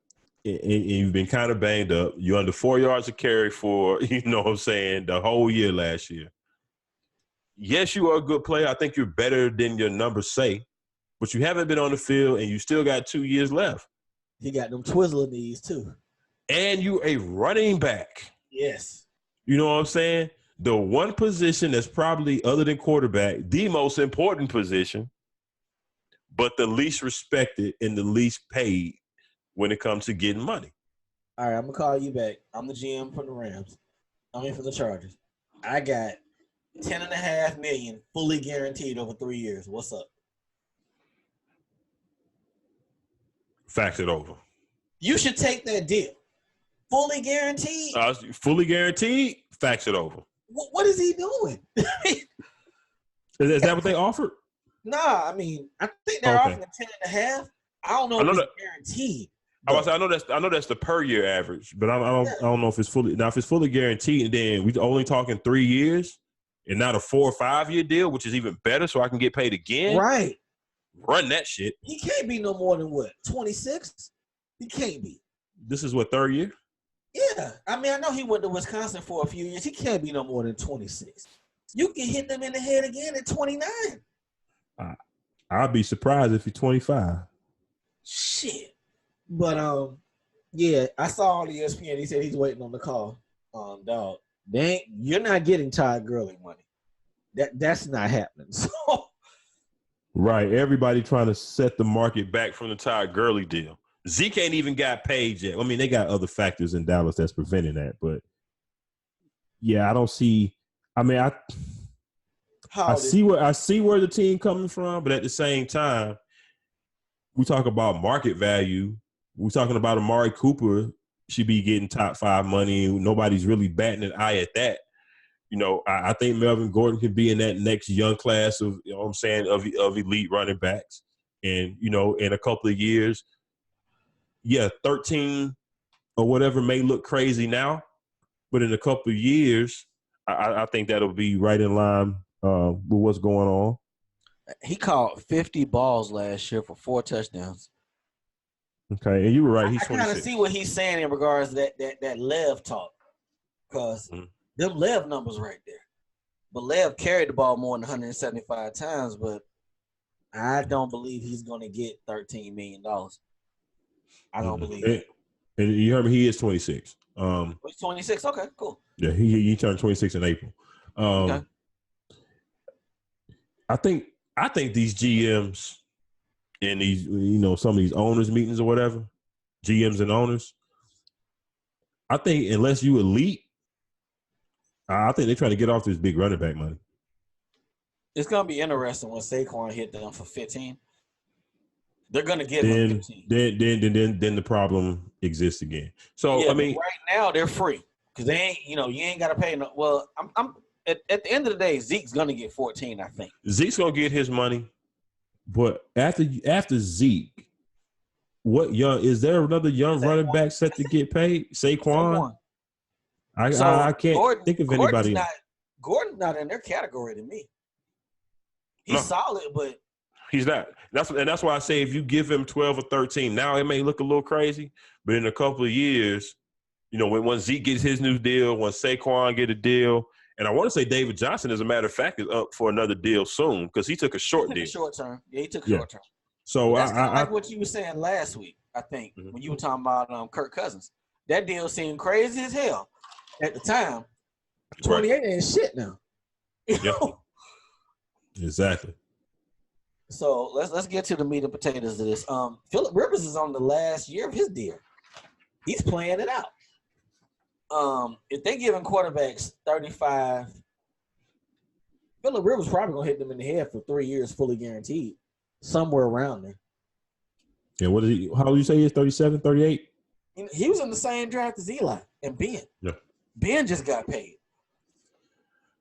and you've been kind of banged up. You're under 4 yards of carry for, you know what I'm saying, the whole year last year. Yes, you are a good player. I think you're better than your numbers say, but you haven't been on the field, and you still got 2 years left. He got them Twizzler knees, too. And you a running back. Yes. You know what I'm saying? The one position that's probably, other than quarterback, the most important position, but the least respected and the least paid when it comes to getting money. All right, I'm going to call you back. I'm the GM from the Rams. From the Chargers. I got $10.5 million fully guaranteed over 3 years. What's up? Fax it over. You should take that deal. Fully guaranteed? Fully guaranteed, fax it over. What is he doing? Is that what they offered? Nah, I think they're offering 10.5. I don't know if it's guaranteed. I know that's the per year average, but I don't know if it's fully. Now, if it's fully guaranteed, then we're only talking 3 years, and not a 4 or 5 year deal, which is even better, so I can get paid again. Right. Run that shit. He can't be no more than what, 26? He can't be. This is what, 3rd year? Yeah. I know he went to Wisconsin for a few years. He can't be no more than 26. You can hit them in the head again at 29. I'd be surprised if he's 25. Shit. But yeah, I saw on ESPN. He said he's waiting on the call. Dog, you're not getting Todd Gurley money. That's not happening. So. Right. Everybody trying to set the market back from the Todd Gurley deal. Zeke ain't even got paid yet. I mean, they got other factors in Dallas that's preventing that. But, yeah, I don't see – I see where the team coming from, but at the same time, we talk about market value. We're talking about Amari Cooper should be getting top 5 money. Nobody's really batting an eye at that. You know, I think Melvin Gordon could be in that next young class of, you know what I'm saying, of elite running backs. And, you know, in a couple of years, 13 or whatever may look crazy now, but in a couple of years, I think that'll be right in line with what's going on. He caught 50 balls last year for 4 touchdowns. Okay, and you were right. He's 26. I kind of see what he's saying in regards to that Lev talk, because them Lev numbers right there. But Lev carried the ball more than 175 times, but I don't believe he's going to get $13 million. I don't believe it. And you heard me, he is 26. He's 26? Okay, cool. Yeah, he turned 26 in April. Okay. I think these GMs and these, you know, some of these owners meetings or whatever, GMs and owners, I think unless you elite, I think they're trying to get off this big running back money. It's going to be interesting when Saquon hit them for 15. They're going to get him 15. Then the problem exists again. So, right now they're free because they ain't, you ain't got to pay. Well, I'm at the end of the day, Zeke's going to get 14, I think. Zeke's going to get his money. But after Zeke, is there another young running back set to get paid? Saquon? I can't think of anybody. Gordon's not in their category to me. He's solid, but he's not. That's why I say if you give him 12 or 13, now it may look a little crazy, but in a couple of years, when Zeke gets his new deal, when Saquon get a deal, and I want to say David Johnson, as a matter of fact, is up for another deal soon because he took a short deal. Short term. Yeah, he took a short term. So that's like what you were saying last week, I think, when you were talking about Kirk Cousins. That deal seemed crazy as hell at the time. 28 ain't shit now. Yeah. Exactly. So let's get to the meat and potatoes of this. Phillip Rivers is on the last year of his deal. He's playing it out. If they giving quarterbacks $35 Phillip Rivers probably gonna hit them in the head for 3 years, fully guaranteed, somewhere around there. Yeah, what is he? How old you say he is? 37, 38? He was in the same draft as Eli and Ben. Yeah. Ben just got paid.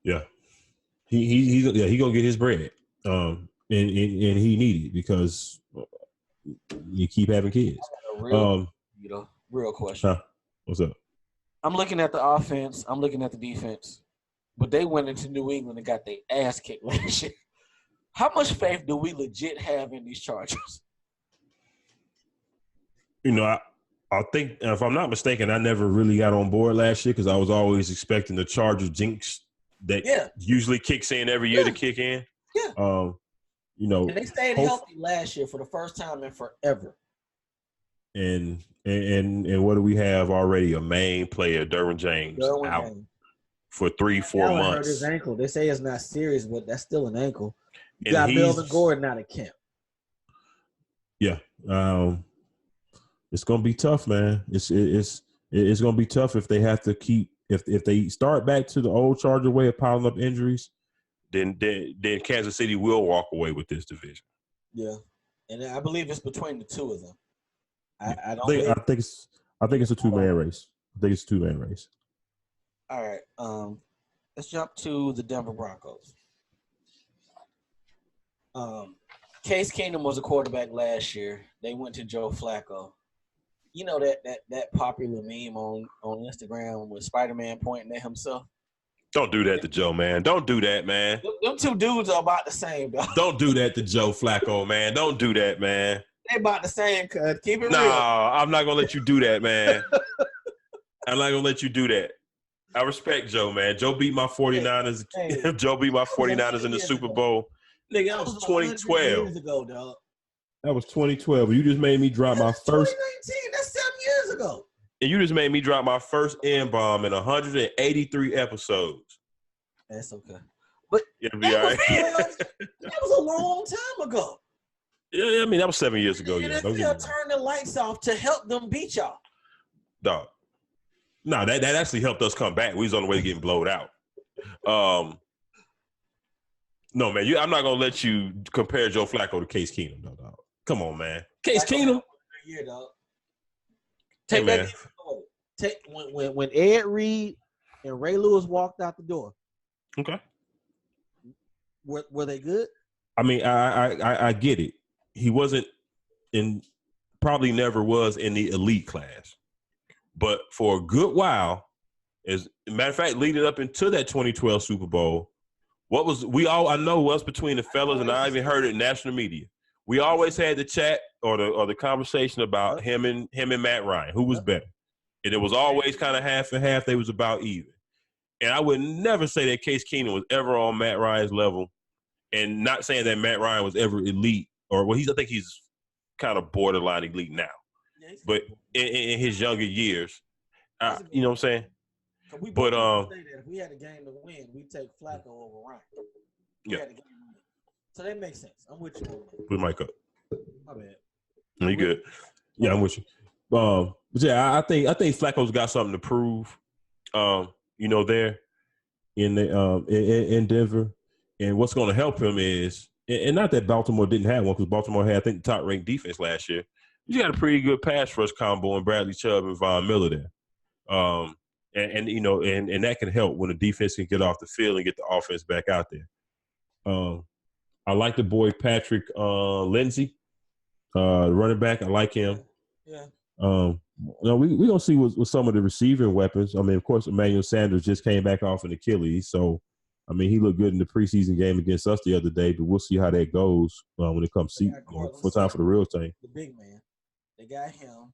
Yeah. He gonna get his bread. And he need it because you keep having kids. Real question. Huh? What's up? I'm looking at the offense. I'm looking at the defense. But they went into New England and got their ass kicked last year. How much faith do we legit have in these Chargers? You know, I think, if I'm not mistaken, I never really got on board last year because I was always expecting the Chargers jinx that usually kicks in every year to kick in. Yeah. You know, and they stayed healthy last year for the first time in forever. And what do we have already? A main player, Derwin James, out for 3-4 months. Hurt his ankle. They say it's not serious, but that's still an ankle. You got Melvin Gordon out of camp. Yeah. It's gonna be tough, man. It's gonna be tough if they have to keep if they start back to the old Charger way of piling up injuries, then Kansas City will walk away with this division. Yeah, and I believe it's between the two of them. I think it's a 2-man race. I think it's a 2-man race. All right. Let's jump to the Denver Broncos. Case Keenum was a quarterback last year. They went to Joe Flacco. You know that popular meme on Instagram with Spider-Man pointing at himself? Don't do that to Joe, man. Don't do that, man. Them two dudes are about the same, dog. Don't do that to Joe Flacco, man. Don't do that, man. They about the same, cuz. Keep it real. No, I'm not going to let you do that, man. I'm not going to let you do that. I respect Joe, man. Joe beat my 49ers. Hey, Joe beat my 49ers in the Super Bowl. Nigga, that was 2012. Years ago, dog. That was 2012. You just made me drop my first. 2019. That's 7 years ago. And you just made me drop my first N-bomb in 183 episodes. That's okay. But it'll be all right. That was a long time ago. Yeah, I mean, that was 7 years ago. Yeah, they turned the lights off to help them beat y'all. Dog. No, that actually helped us come back. We was on the way to getting blowed out. No, man, I'm not going to let you compare Joe Flacco to Case Keenum, dog. Come on, man. Case Keenum. Year, dog. Take that. Take when Ed Reed and Ray Lewis walked out the door. Okay. Were they good? I mean, I get it. He wasn't probably never was in the elite class. But for a good while, as a matter of fact, leading up into that 2012 Super Bowl, I know what's between the fellas, and I even heard it in national media. We always had the chat or the conversation about him and Matt Ryan, who was better. And it was always kind of half and half. They was about even. And I would never say that Case Keenum was ever on Matt Ryan's level, and not saying that Matt Ryan was ever elite, I think he's kind of borderline elite now. Yeah, but in his younger years, you know what I'm saying? Say that if we had a game to win, we'd take Flacco over Ryan. Yeah. So that makes sense. I'm with you. Put the mic up. My bad. No, you good. Yeah, I'm with you. But yeah, I think Flacco's got something to prove. There in Denver, and what's going to help him is, and not that Baltimore didn't have one, because Baltimore had, I think, the top ranked defense last year. You got a pretty good pass rush combo in Bradley Chubb and Von Miller there. And that can help when the defense can get off the field and get the offense back out there. I like the boy Patrick Lindsey, the running back. I like him. Yeah. We're gonna see what some of the receiving weapons. I mean, of course, Emmanuel Sanders just came back off an Achilles, so I mean, he looked good in the preseason game against us the other day. But we'll see how that goes when it comes for time for the real thing. The big man. They got him.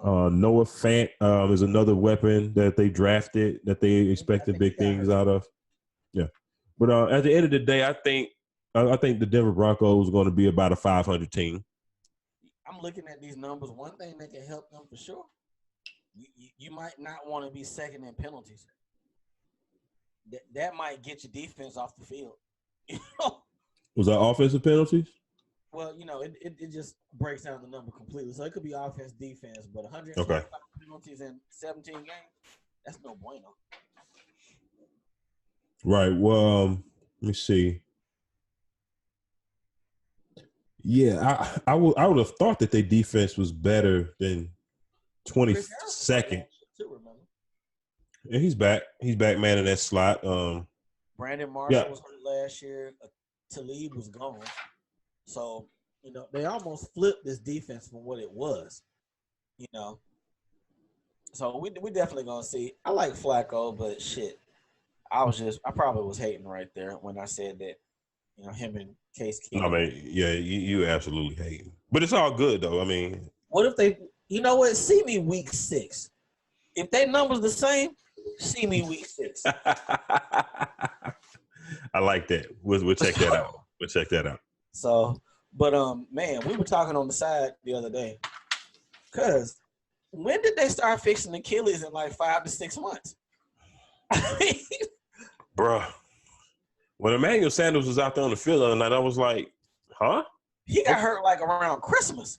Noah Fant is another weapon that they drafted that they expected big things out of. Yeah, but at the end of the day, I think the Denver Broncos are going to be about a 500 team. I'm looking at these numbers. One thing that can help them for sure, you might not want to be second in penalties. That might get your defense off the field. Was that offensive penalties? Well, it just breaks down the number completely. So it could be offense, defense, but 125 penalties in 17 games, that's no bueno. Right. Well, Let me see. Yeah, I would have thought that their defense was better than 22nd. Too, remember? And he's back. He's back, man, in that slot. Brandon Marshall was hurt last year. Talib was gone. So, they almost flipped this defense from what it was. So we definitely gonna see. I like Flacco, but shit, I probably was hating right there when I said that. Him and Case Keenum. I mean, yeah, you absolutely hating, but it's all good though. I mean, what if they? You know what? See me week 6. If they numbers the same, see me week 6. I like that. We'll check that out. We'll check that out. So, but man, we were talking on the side the other day, cause when did they start fixing Achilles in like 5 to 6 months? Bruh, when Emmanuel Sanders was out there on the field the other night, I was like, huh? He got hurt like around Christmas.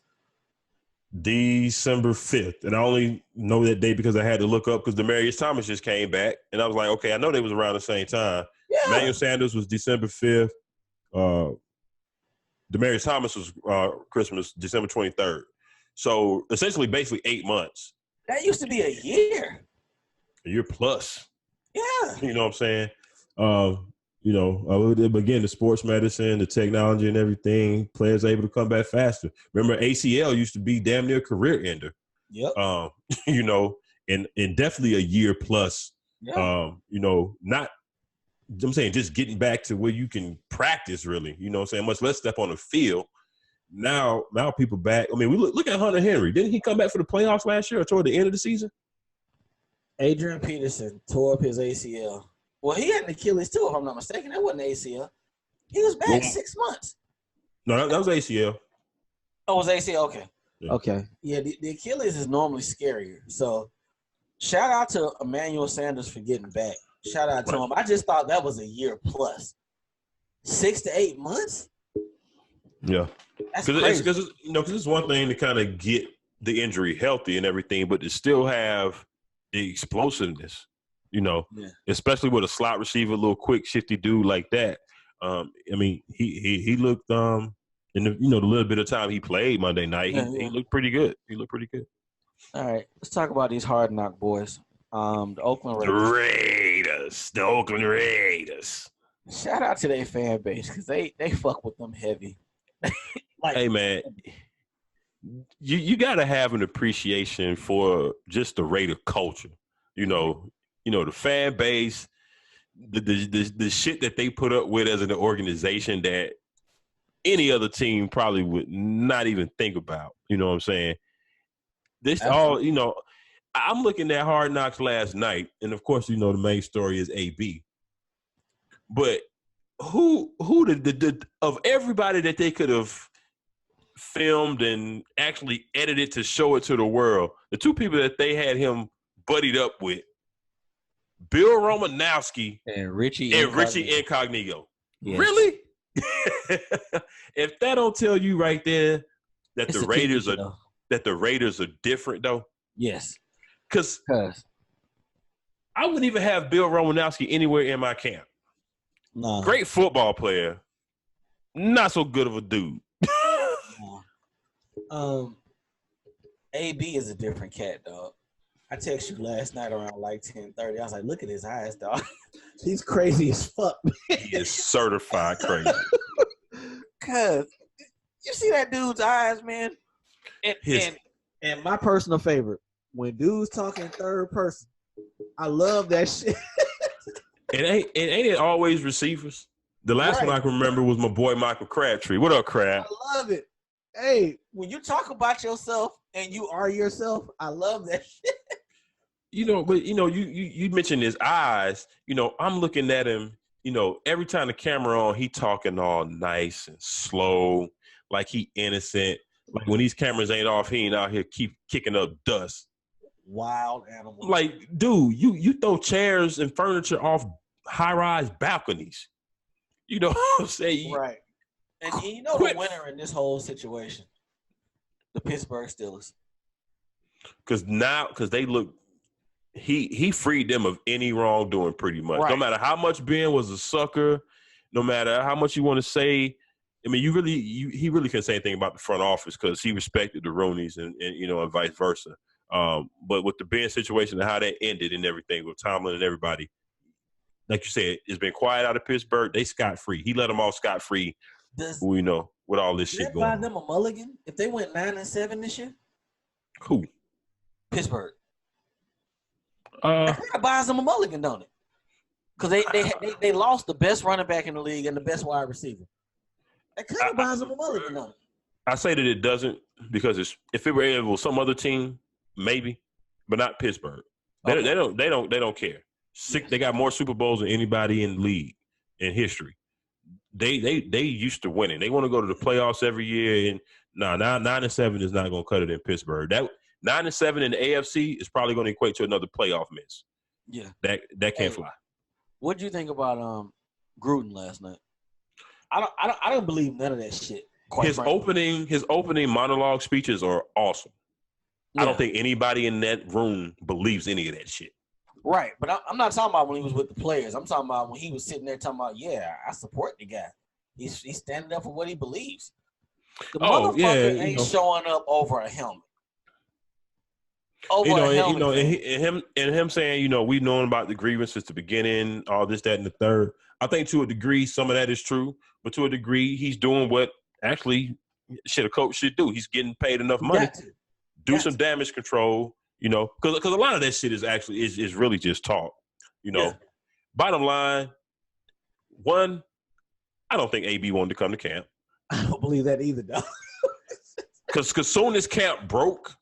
December 5th. And I only know that day because I had to look up because Demaryius Thomas just came back. And I was like, okay, I know they was around the same time. Yeah. Emmanuel Sanders was December 5th. Demaryius Thomas was Christmas, December 23rd. So essentially, basically 8 months. That used to be a year. A year plus. Yeah. You know what I'm saying? Again, the sports medicine, the technology and everything, players are able to come back faster. Remember, ACL used to be damn near career ender. Yep. And definitely a year plus. Yeah. Not, I'm saying just getting back to where you can practice really, you know what I'm saying? Much less step on the field. Now people back. I mean, we look at Hunter Henry. Didn't he come back for the playoffs last year or toward the end of the season? Adrian Peterson tore up his ACL. Well, he had an Achilles too, if I'm not mistaken. That wasn't ACL. He was back 6 months. No, that was ACL. Oh, it was ACL? Okay. Yeah. Okay. Yeah, the Achilles is normally scarier. So, shout out to Emmanuel Sanders for getting back. Shout out to him. I just thought that was a year plus. 6 to 8 months? Yeah. That's crazy. Because it's one thing to kind of get the injury healthy and everything, but to still have the explosiveness, especially with a slot receiver, little quick, shifty dude like that. He looked in the little bit of time he played Monday night, he looked pretty good. All right, let's talk about these hard knock boys. The Oakland Raiders. The Oakland Raiders. Shout out to their fan base because they fuck with them heavy. Hey man, you got to have an appreciation for just the Raider culture. The fan base, the shit that they put up with as an organization that any other team probably would not even think about. You know what I'm saying? This Absolutely. All, I'm looking at Hard Knocks last night, and of course, the main story is AB. But who of everybody that they could have filmed and actually edited to show it to the world, the two people that they had him buddied up with, Bill Romanowski and Richie Incognito. Yes. Really? If that don't tell you right there that the Raiders are different though. Yes. Because I wouldn't even have Bill Romanowski anywhere in my camp. No. Great football player. Not so good of a dude. AB is a different cat, dog. I texted you last night around like 10:30. I was like, look at his eyes, dog. He's crazy as fuck. He is certified crazy. Cause you see that dude's eyes, man. And my personal favorite, when dudes talk in third person, I love that shit. Ain't it always receivers? The last one I can remember was my boy Michael Crabtree. What up, Crab? I love it. Hey, when you talk about yourself and you are yourself, I love that shit. But you mentioned his eyes. I'm looking at him. Every time the camera on, he talking all nice and slow, like he innocent. Like when these cameras ain't off, he ain't out here keep kicking up dust. Wild animal. Like, dude, you throw chairs and furniture off high-rise balconies. You know what I'm saying? Right. And the winner in this whole situation? The Pittsburgh Steelers. Because they look – he freed them of any wrongdoing pretty much. Right. No matter how much Ben was a sucker, no matter how much you want to say. I mean, he really couldn't say anything about the front office because he respected the Rooneys and vice versa. But with the Ben situation and how that ended and everything with Tomlin and everybody, like you said, it's been quiet out of Pittsburgh. They scot-free. He let them all scot-free, with all this shit going on. Buy them a mulligan if they went 9-7 this year? Who? Pittsburgh. That kind of buys them a mulligan, don't it? Because they lost the best running back in the league and the best wide receiver. That kind of buys them a mulligan, don't it? I say that it doesn't because if it was some other team, maybe, but not Pittsburgh. Okay. They don't care. They got more Super Bowls than anybody in the league in history. They used to winning. They want to go to the playoffs every year, and 9-7 is not going to cut it in Pittsburgh. That 9-7 in the AFC is probably going to equate to another playoff miss. Yeah, that can't fly. What do you think about Gruden last night? I don't believe none of that shit. His opening monologue speeches are awesome. Yeah. I don't think anybody in that room believes any of that shit. Right, but I'm not talking about when he was with the players. I'm talking about when he was sitting there talking about, yeah, I support the guy. He's standing up for what he believes. The motherfucker ain't showing up over a helmet. And him saying, we've known about the grievance since the beginning, all this, that, and the third. I think to a degree, some of that is true, but to a degree, he's doing what actually a coach should do. He's getting paid enough money to do some damage control. Because a lot of that shit is actually is really just talk. Bottom line, one, I don't think AB wanted to come to camp. I don't believe that either, dog. Because soon as camp broke,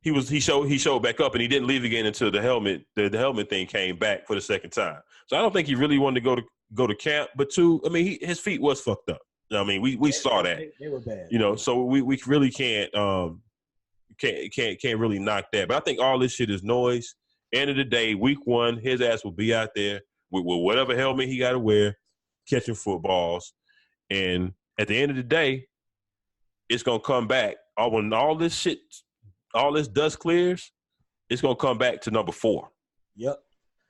he showed back up and he didn't leave again until the helmet thing came back for the second time. So I don't think he really wanted to go to camp. But two, I mean, his feet was fucked up. I mean, we saw that. They were bad. So we really can't really knock that. But I think all this shit is noise. End of the day, week 1, his ass will be out there with whatever helmet he got to wear, catching footballs. And at the end of the day, it's gonna come back. When all this dust clears, it's gonna come back to number 4. Yep.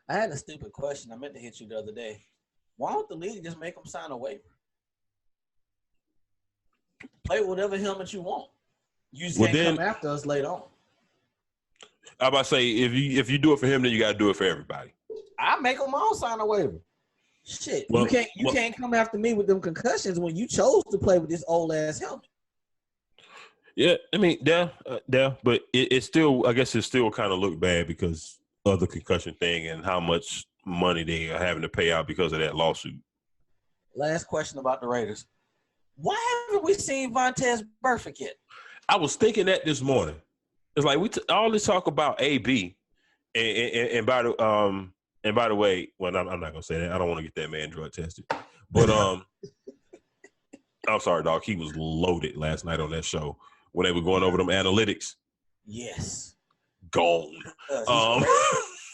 I had a stupid question I meant to hit you the other day. Why don't the league just make them sign a waiver? Play whatever helmet you want. You just can't come after us later on. I'm about to say, if you do it for him, then you got to do it for everybody. I make them all sign a waiver. Shit, you can't come after me with them concussions when you chose to play with this old ass helmet. Yeah, I mean, but it's still, I guess it still kind of looked bad because of the concussion thing and how much money they are having to pay out because of that lawsuit. Last question about the Raiders. Why haven't we seen Vontaze Burfict yet? I was thinking that this morning. It's like all this talk about AB, and by the way, well, I'm not gonna say that. I don't want to get that man drug tested. But I'm sorry, dog. He was loaded last night on that show when they were going over them analytics. Yes, gone.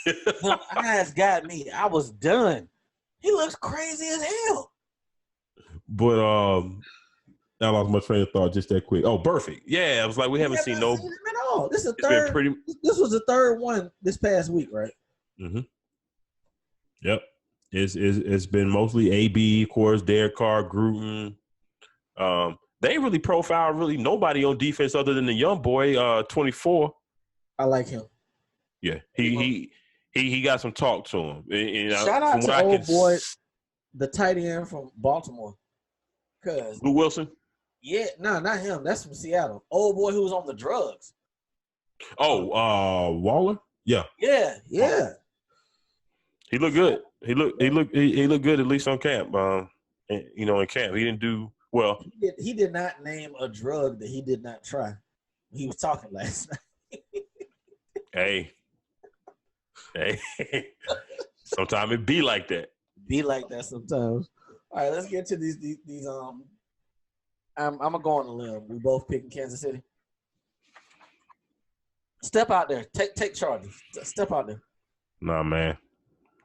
Them eyes got me. I was done. He looks crazy as hell. But I lost my train of thought just that quick. Oh, Burfict. Yeah, I was like, we haven't seen no. Seen him at all. This is third. This was the third one this past week, right? Mm-hmm. Yep. It's been mostly AB, of course, Derek Carr, Gruden. They ain't really profiled really nobody on defense other than the young boy, 24. I like him. Yeah, he got some talk to him. And, shout out to old boy, the tight end from Baltimore. Lou Wilson? Yeah, no, not him. That's from Seattle. Old boy who was on the drugs. Oh, Waller? Yeah. Yeah. He looked good. He looked good at least on camp. In camp he didn't do well. He did not name a drug that he did not try. He was talking last night. Hey. Sometimes it be like that. Be like that sometimes. All right, let's get to these. I'm gonna go on a limb. We both picking Kansas City. Step out there. Take charges. Step out there. Nah, man.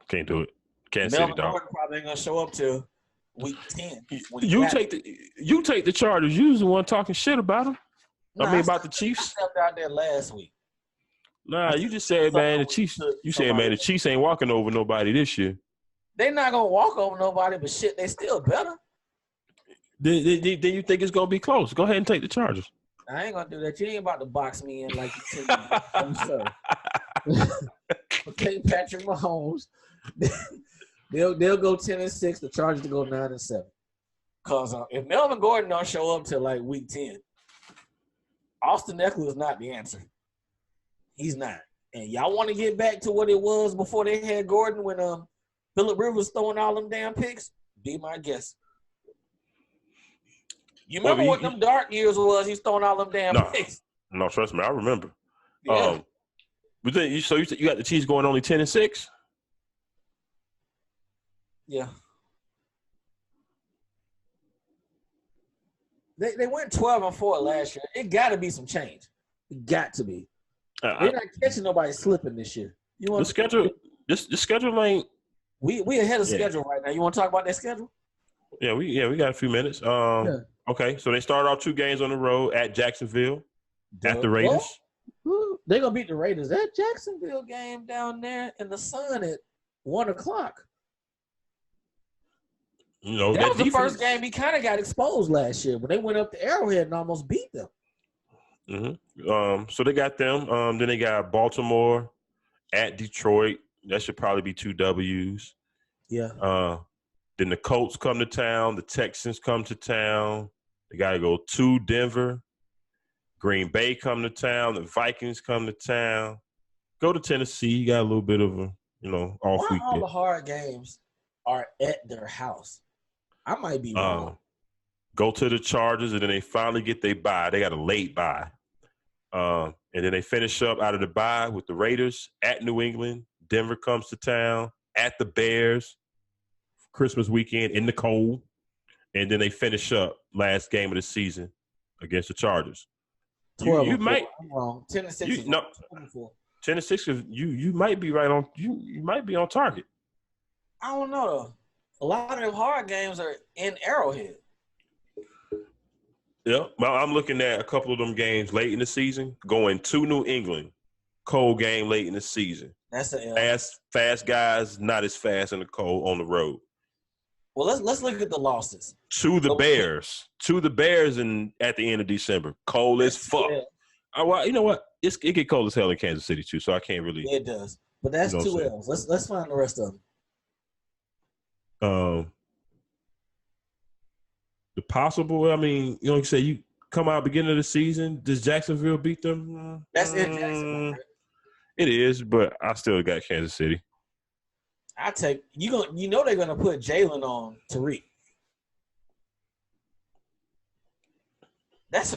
Can't do it. Kansas City, dog. Probably ain't gonna show up till week 10. You take the Chargers. You was the one talking shit about them. About the Chiefs. I stepped out there last week. Nah, you just said, man, the Chiefs. You said, man, the Chiefs ain't walking over nobody this year. They're not gonna walk over nobody, but shit, they still better. Then you think it's gonna be close? Go ahead and take the Chargers. I ain't gonna do that. You ain't about to box me in like you said. Sir. Okay, Patrick Mahomes. They'll go 10-6. The Chargers to go 9-7. Cause if Melvin Gordon don't show up till like week 10, Austin Eckler is not the answer. He's not. And y'all want to get back to what it was before they had Gordon when Phillip Rivers throwing all them damn picks? Be my guest. You remember what them dark years was? He's throwing all them damn picks. No, trust me, I remember. Yeah. But then you got the Chiefs going only 10-6? Yeah. They went 12-4 last year. It got to be some change. It got to be. They're not catching nobody slipping this year. You want the schedule? The schedule ain't. We ahead of schedule right now. You want to talk about that schedule? Yeah, we got a few minutes. Okay, so they started off 2 games on the road at Jacksonville, at the Raiders. They're gonna beat the Raiders. That Jacksonville game down there in the sun at 1:00. You know that was the first game he kind of got exposed last year when they went up to Arrowhead and almost beat them. Mm-hmm. So they got them. Then they got Baltimore at Detroit. That should probably be 2 W's. Yeah. Then the Colts come to town. The Texans come to town. They got to go to Denver. Green Bay come to town. The Vikings come to town. Go to Tennessee. You got a little bit of a, off weekend. All the hard games are at their house. I might be wrong. Go to the Chargers, and then they finally get their bye. They got a late bye. And then they finish up out of the bye with the Raiders at New England. Denver comes to town at the Bears. Christmas weekend in the cold. And then they finish up last game of the season against the Chargers. 12. You might. I'm wrong. 10-6. 10-6. You might be right on. You might be on target. I don't know though. A lot of them hard games are in Arrowhead. Yeah, well, I'm looking at a couple of them games late in the season. Going to New England, cold game late in the season. That's a fast guys, not as fast in the cold on the road. Well, let's look at the losses. To the Bears, at the end of December, cold as fuck. Well, you know what? It get cold as hell in Kansas City too, so I can't really. It does, but that's 2 L's. Let's find the rest of them. The possible. I mean, you say you come out beginning of the season. Does Jacksonville beat them? That's in Jacksonville. It is, but I still got Kansas City. I take you. They're gonna put Jalen on Tariq. That's a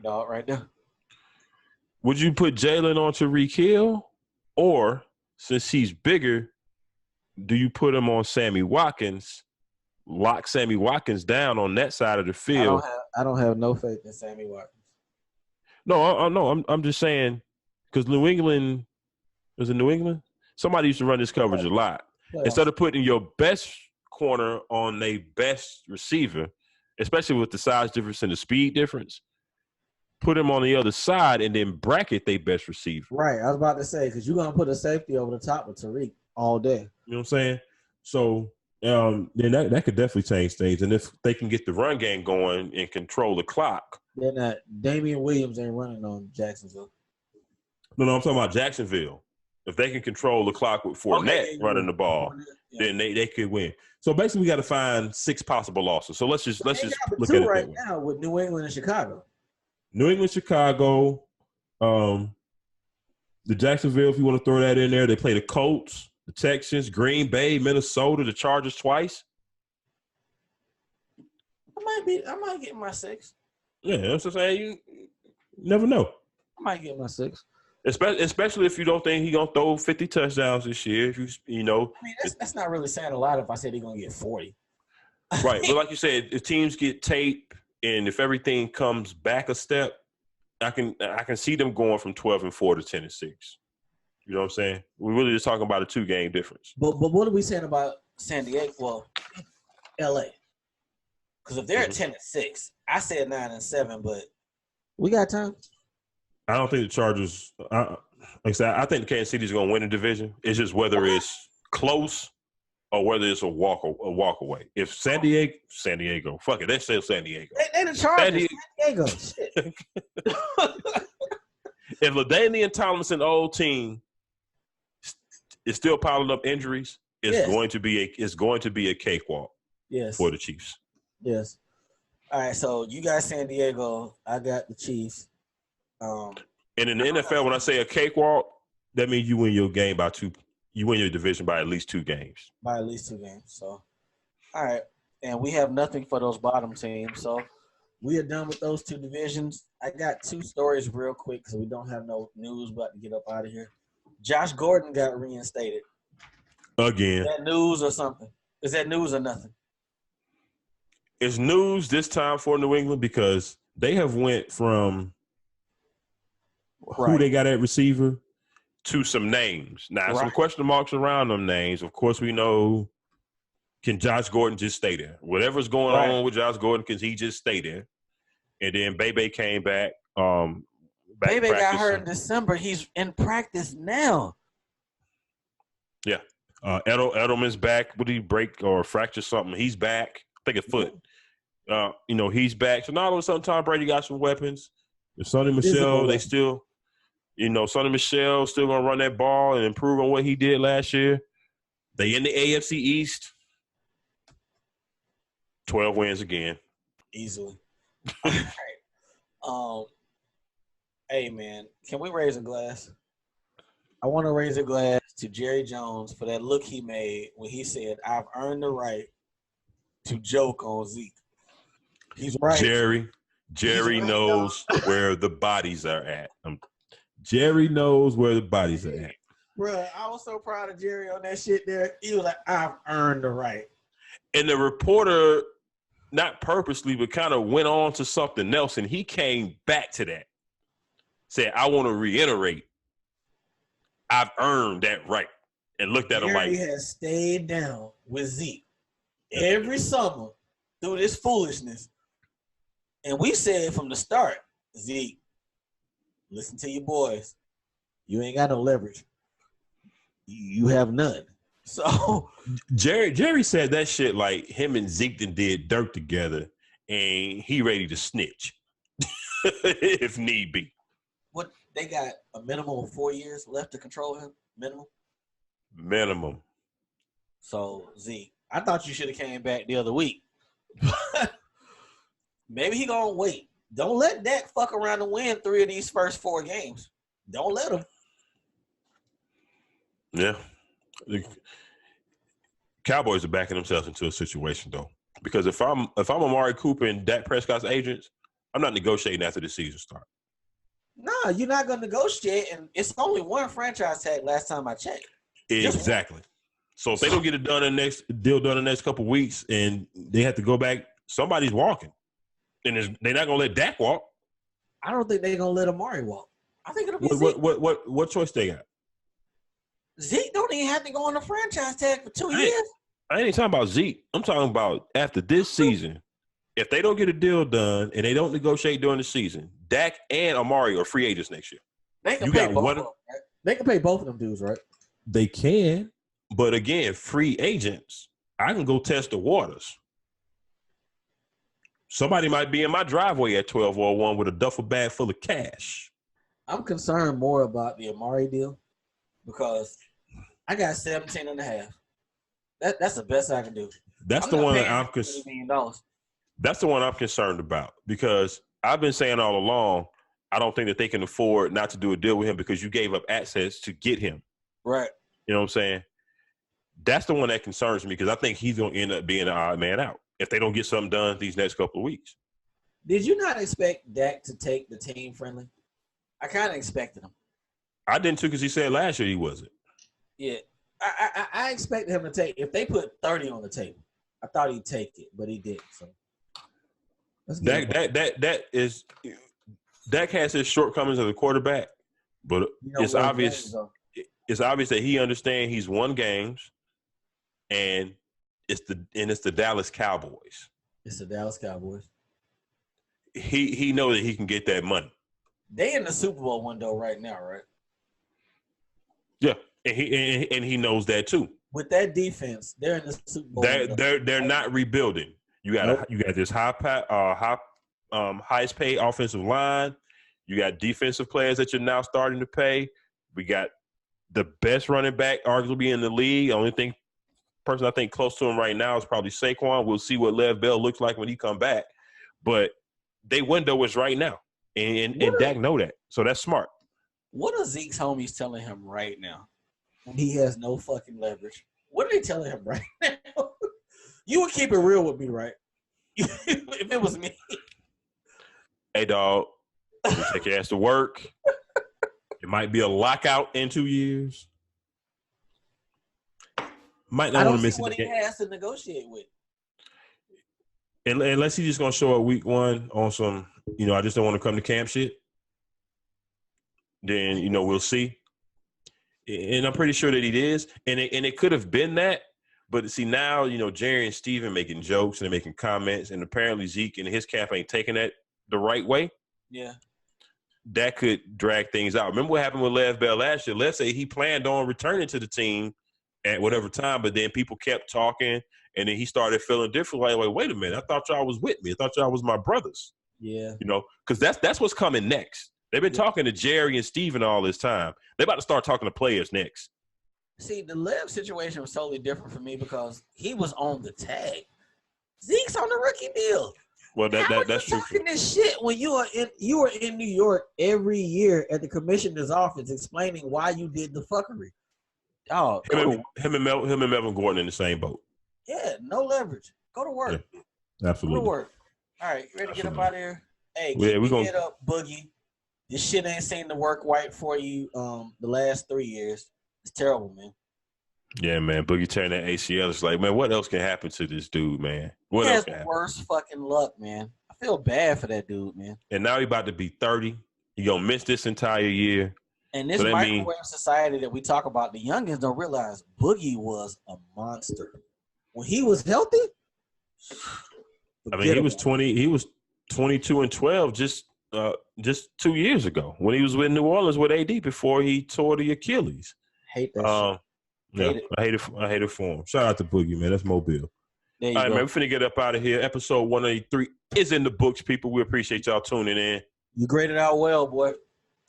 dog right there. Would you put Jalen on Tyreek Hill, or since he's bigger, do you put him on Sammy Watkins? Lock Sammy Watkins down on that side of the field. I don't have no faith in Sammy Watkins. No, I'm just saying because New England was in New England. Somebody used to run this coverage a lot. Instead of putting your best corner on their best receiver, especially with the size difference and the speed difference, put him on the other side and then bracket their best receiver. Right. I was about to say because you're gonna put a safety over the top of Tariq all day. You know what I'm saying? So. Then that could definitely change things. And if they can get the run game going and control the clock. Then Damian Williams ain't running on Jacksonville. No, I'm talking about Jacksonville. If they can control the clock with Fournette running the ball, then they could win. So basically, we got to find 6 possible losses. So let's just look at it right now with New England and Chicago. New England, Chicago, the Jacksonville. If you want to throw that in there, they play the Colts. The Texans, Green Bay, Minnesota, the Chargers twice. I might get my 6. Yeah, that's what I'm saying. You never know. I might get my 6. Especially if you don't think he's going to throw 50 touchdowns this year. If you know. I mean, that's not really saying a lot if I said he's going to get 40. Right. But like you said, if teams get tape and if everything comes back a step, I can see them going from 12-4 to 10-6. You know what I'm saying? We're really just talking about a 2-game difference. But what are we saying about San Diego? Well, L.A. Because if they're at 10-6, I said 9-7, but we got time. I don't think the Chargers. Like I said, I think Kansas City is going to win the division. It's just whether it's close or whether it's a walk away. If San Diego, fuck it, let's say San Diego. They the Chargers, San Diego. Shit. If LaDainian Tomlinson, old team, is still piling up injuries, it's going to be a cakewalk. Yes. For the Chiefs. Yes. All right, so you got San Diego. I got the Chiefs. And in the NFL, when I say a cakewalk, that means you win your game by 2. You win your division by at least 2 games. By at least 2 games. So, all right. And we have nothing for those bottom teams. So, we are done with those 2 divisions. I got 2 stories real quick because we don't have no news. About to get up out of here. Josh Gordon got reinstated. Again. Is that news or something? Is that news or nothing? It's news this time for New England because they have went from who they got at receiver to some names. Now, some question marks around them names. Of course, we know, can Josh Gordon just stay there? Whatever's going on with Josh Gordon, can he just stay there? And then Bebe came back. Bebe got hurt in December. He's in practice now. Yeah. Edelman's back. Would he break or fracture something? He's back. I think a foot. He's back. So now all of a sudden, Tom Brady got some weapons. If Sonny Michel, they still, Sonny Michel still gonna run that ball and improve on what he did last year. They in the AFC East. 12 wins again. Easily. All right. Hey man, can we raise a glass? I want to raise a glass to Jerry Jones for that look he made when he said, "I've earned the right to joke on Zeke." He's right. Jerry knows where the bodies are at. Jerry knows where the bodies are at. Bruh, I was so proud of Jerry on that shit there. He was like, "I've earned the right." And the reporter, not purposely, but kind of went on to something else, and he came back to that. Said, "I want to reiterate, I've earned that right." And looked at him like, Jerry has stayed down with Zeke every summer through this foolishness. And we said from the start, Zeke, listen to your boys. You ain't got no leverage. You have none. So Jerry said that shit like him and Zeke did dirt together, and he ready to snitch if need be. What, they got a minimum of 4 years left to control him? Minimum. So Zeke, I thought you should have came back the other week. Maybe he gonna wait. Don't let Dak fuck around and win 3 of these first 4 games. Don't let him. Yeah. The Cowboys are backing themselves into a situation though. Because if I'm Amari Cooper and Dak Prescott's agents, I'm not negotiating after the season starts. Nah, you're not gonna negotiate, and it's only one franchise tag last time I checked. Exactly. So if they don't get it done in the next couple of weeks and they have to go back, somebody's walking. And they're not gonna let Dak walk. I don't think they're gonna let Amari walk. I think it'll be Zeke. What choice they got? Zeke don't even have to go on the franchise tag for 2 years. I ain't talking about Zeke. I'm talking about after this season. If they don't get a deal done and they don't negotiate during the season, Dak and Amari are free agents next year. They can pay both of them, right? They can pay both of them dudes, right? They can, but again, free agents, I can go test the waters. Somebody might be in my driveway at 1201 with a duffel bag full of cash. I'm concerned more about the Amari deal because I got 17 and a half. That's the best I can do. That's the one I'm concerned about because I've been saying all along, I don't think that they can afford not to do a deal with him because you gave up assets to get him. Right. You know what I'm saying? That's the one that concerns me because I think he's going to end up being an odd man out if they don't get something done these next couple of weeks. Did you not expect Dak to take the team friendly? I kind of expected him. I didn't too because he said last year he wasn't. Yeah. I expected him to take – if they put 30 on the table, I thought he'd take it, but he didn't. So Dak has his shortcomings as a quarterback, but it's obvious that he understands he's won games, and it's the Dallas Cowboys. It's the Dallas Cowboys. He knows that he can get that money. They in the Super Bowl window right now, right? Yeah, and he knows that too. with that defense, they're in the Super Bowl. They're not rebuilding. You got this highest paid offensive line. You got defensive players that you're now starting to pay. We got the best running back arguably in the league. Only person I think close to him right now is probably Saquon. We'll see what Lev Bell looks like when he come back. But their window is right now. And Dak know that. So that's smart. What are Zeke's homies telling him right now when he has no fucking leverage? What are they telling him right now? You would keep it real with me, right? If it was me. Hey, dog, you take your ass to work. It might be a lockout in 2 years. Might not want to miss it. What he has to negotiate with. Unless he's just going to show up week one on some, I just don't want to come to camp shit. Then, we'll see. And I'm pretty sure that he is. And it could have been that. But see, now, Jerry and Steven making jokes and they're making comments. And apparently Zeke and his camp ain't taking that the right way. Yeah. That could drag things out. Remember what happened with Lev Bell last year? Let's say he planned on returning to the team at whatever time, but then people kept talking. And then he started feeling different. Like, wait a minute. I thought y'all was with me. I thought y'all was my brothers. Yeah. Because that's what's coming next. They've been talking to Jerry and Steven all this time. They're about to start talking to players next. See, the Lev situation was totally different for me because he was on the tag. Zeke's on the rookie deal. Well, that's true. Talking this shit when you are in New York every year at the commissioner's office explaining why you did the fuckery. Oh, him and Melvin Gordon in the same boat. Yeah, no leverage. Go to work. Yeah, absolutely. Go to work. All right, you ready to get up out of here? Hey, we're gonna get up, Boogie. This shit ain't seemed to work right for you the last 3 years. It's terrible, man. Yeah, man. Boogie tearing that ACL. It's like, man, what else can happen to this dude, man? What else can happen? Worst fucking luck, man. I feel bad for that dude, man. And now he about to be 30. He gonna miss this entire year. And this microwave society that we talk about, the youngins don't realize Boogie was a monster. When he was healthy, he was 20. He was 22-12 just 2 years ago when he was with New Orleans with AD before he tore the Achilles. Hate that shit. I hate it for him. Shout out to Boogie, man. That's Mobile. All right, man. We're finna get up out of here. Episode 183 is in the books, people. We appreciate y'all tuning in. You graded out well, boy.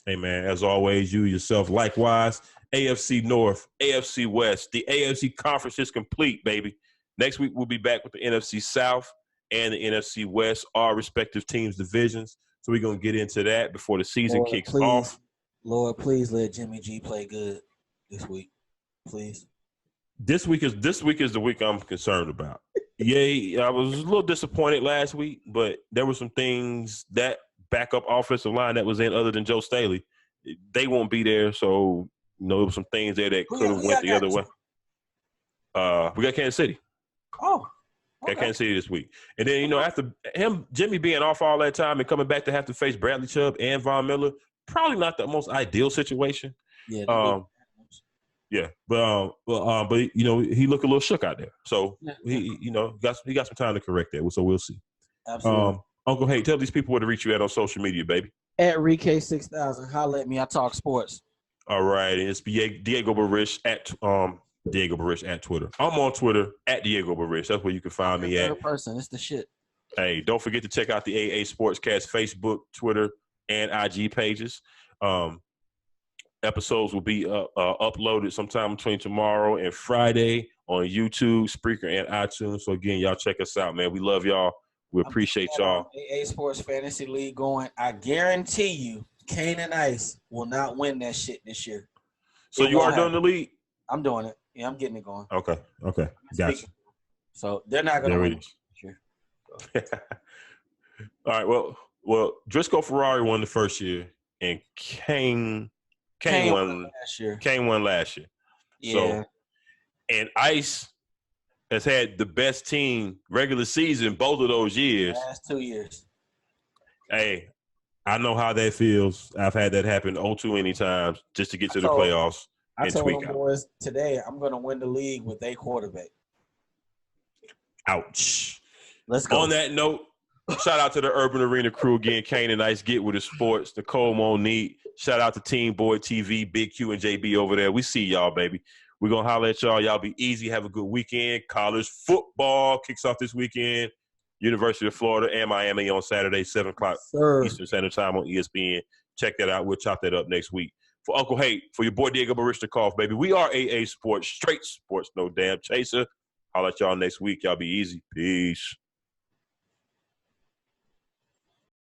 Hey, man. As always, you yourself. Likewise, AFC North, AFC West. The AFC Conference is complete, baby. Next week, we'll be back with the NFC South and the NFC West, our respective teams' divisions. So we're going to get into that before the season kicks off. Lord, please let Jimmy G play good this week. Please. This week is the week I'm concerned about. Yeah, I was a little disappointed last week, but there were some things that backup offensive line that was in other than Joe Staley. They won't be there, so there were some things there that could have went the other way. We got Kansas City. Oh. Okay. Got Kansas City this week. And then, after Jimmy being off all that time and coming back to have to face Bradley Chubb and Von Miller, probably not the most ideal situation. Yeah. Yeah, but he looked a little shook out there. So he got some time to correct that. So we'll see. Absolutely. Uncle Hey, tell these people where to reach you at on social media, baby. At ReK6000. Holla at me. I talk sports. All right, it's Diego Barish at Diego Barish at Twitter. I'm on Twitter at Diego Barish. That's where you can find me at. Person, it's the shit. Hey, don't forget to check out the AA Sportscast Facebook, Twitter, and IG pages. Episodes will be uploaded sometime between tomorrow and Friday on YouTube, Spreaker, and iTunes. So, again, y'all check us out, man. We love y'all. We appreciate y'all. AA Sports Fantasy League going. I guarantee you, Kane and Ice will not win that shit this year. So, you are doing the league? I'm doing it. Yeah, I'm getting it going. Okay. Gotcha. So, they're not going to win this year. All right. Well, Driscoll Ferrari won the first year, and Kane won last year. Kane won last year. Yeah. So, and Ice has had the best team regular season both of those years. Last 2 years. Hey, I know how that feels. I've had that happen too many times just to get to the playoffs. I told them boys today I'm going to win the league with a quarterback. Ouch. Let's go. On that note, shout out to the Urban Arena crew again. Kane and Ice Get With It Sports, Nicole Monique. Shout out to Team Boy TV, Big Q and JB over there. We see y'all, baby. We're going to holler at y'all. Y'all be easy. Have a good weekend. College football kicks off this weekend. University of Florida and Miami on Saturday, 7 o'clock Eastern Standard Time on ESPN. Check that out. We'll chop that up next week. For Uncle Hate, for your boy Diego Barishnikov, baby, we are AA Sports, straight sports, no damn chaser. Holler at y'all next week. Y'all be easy. Peace.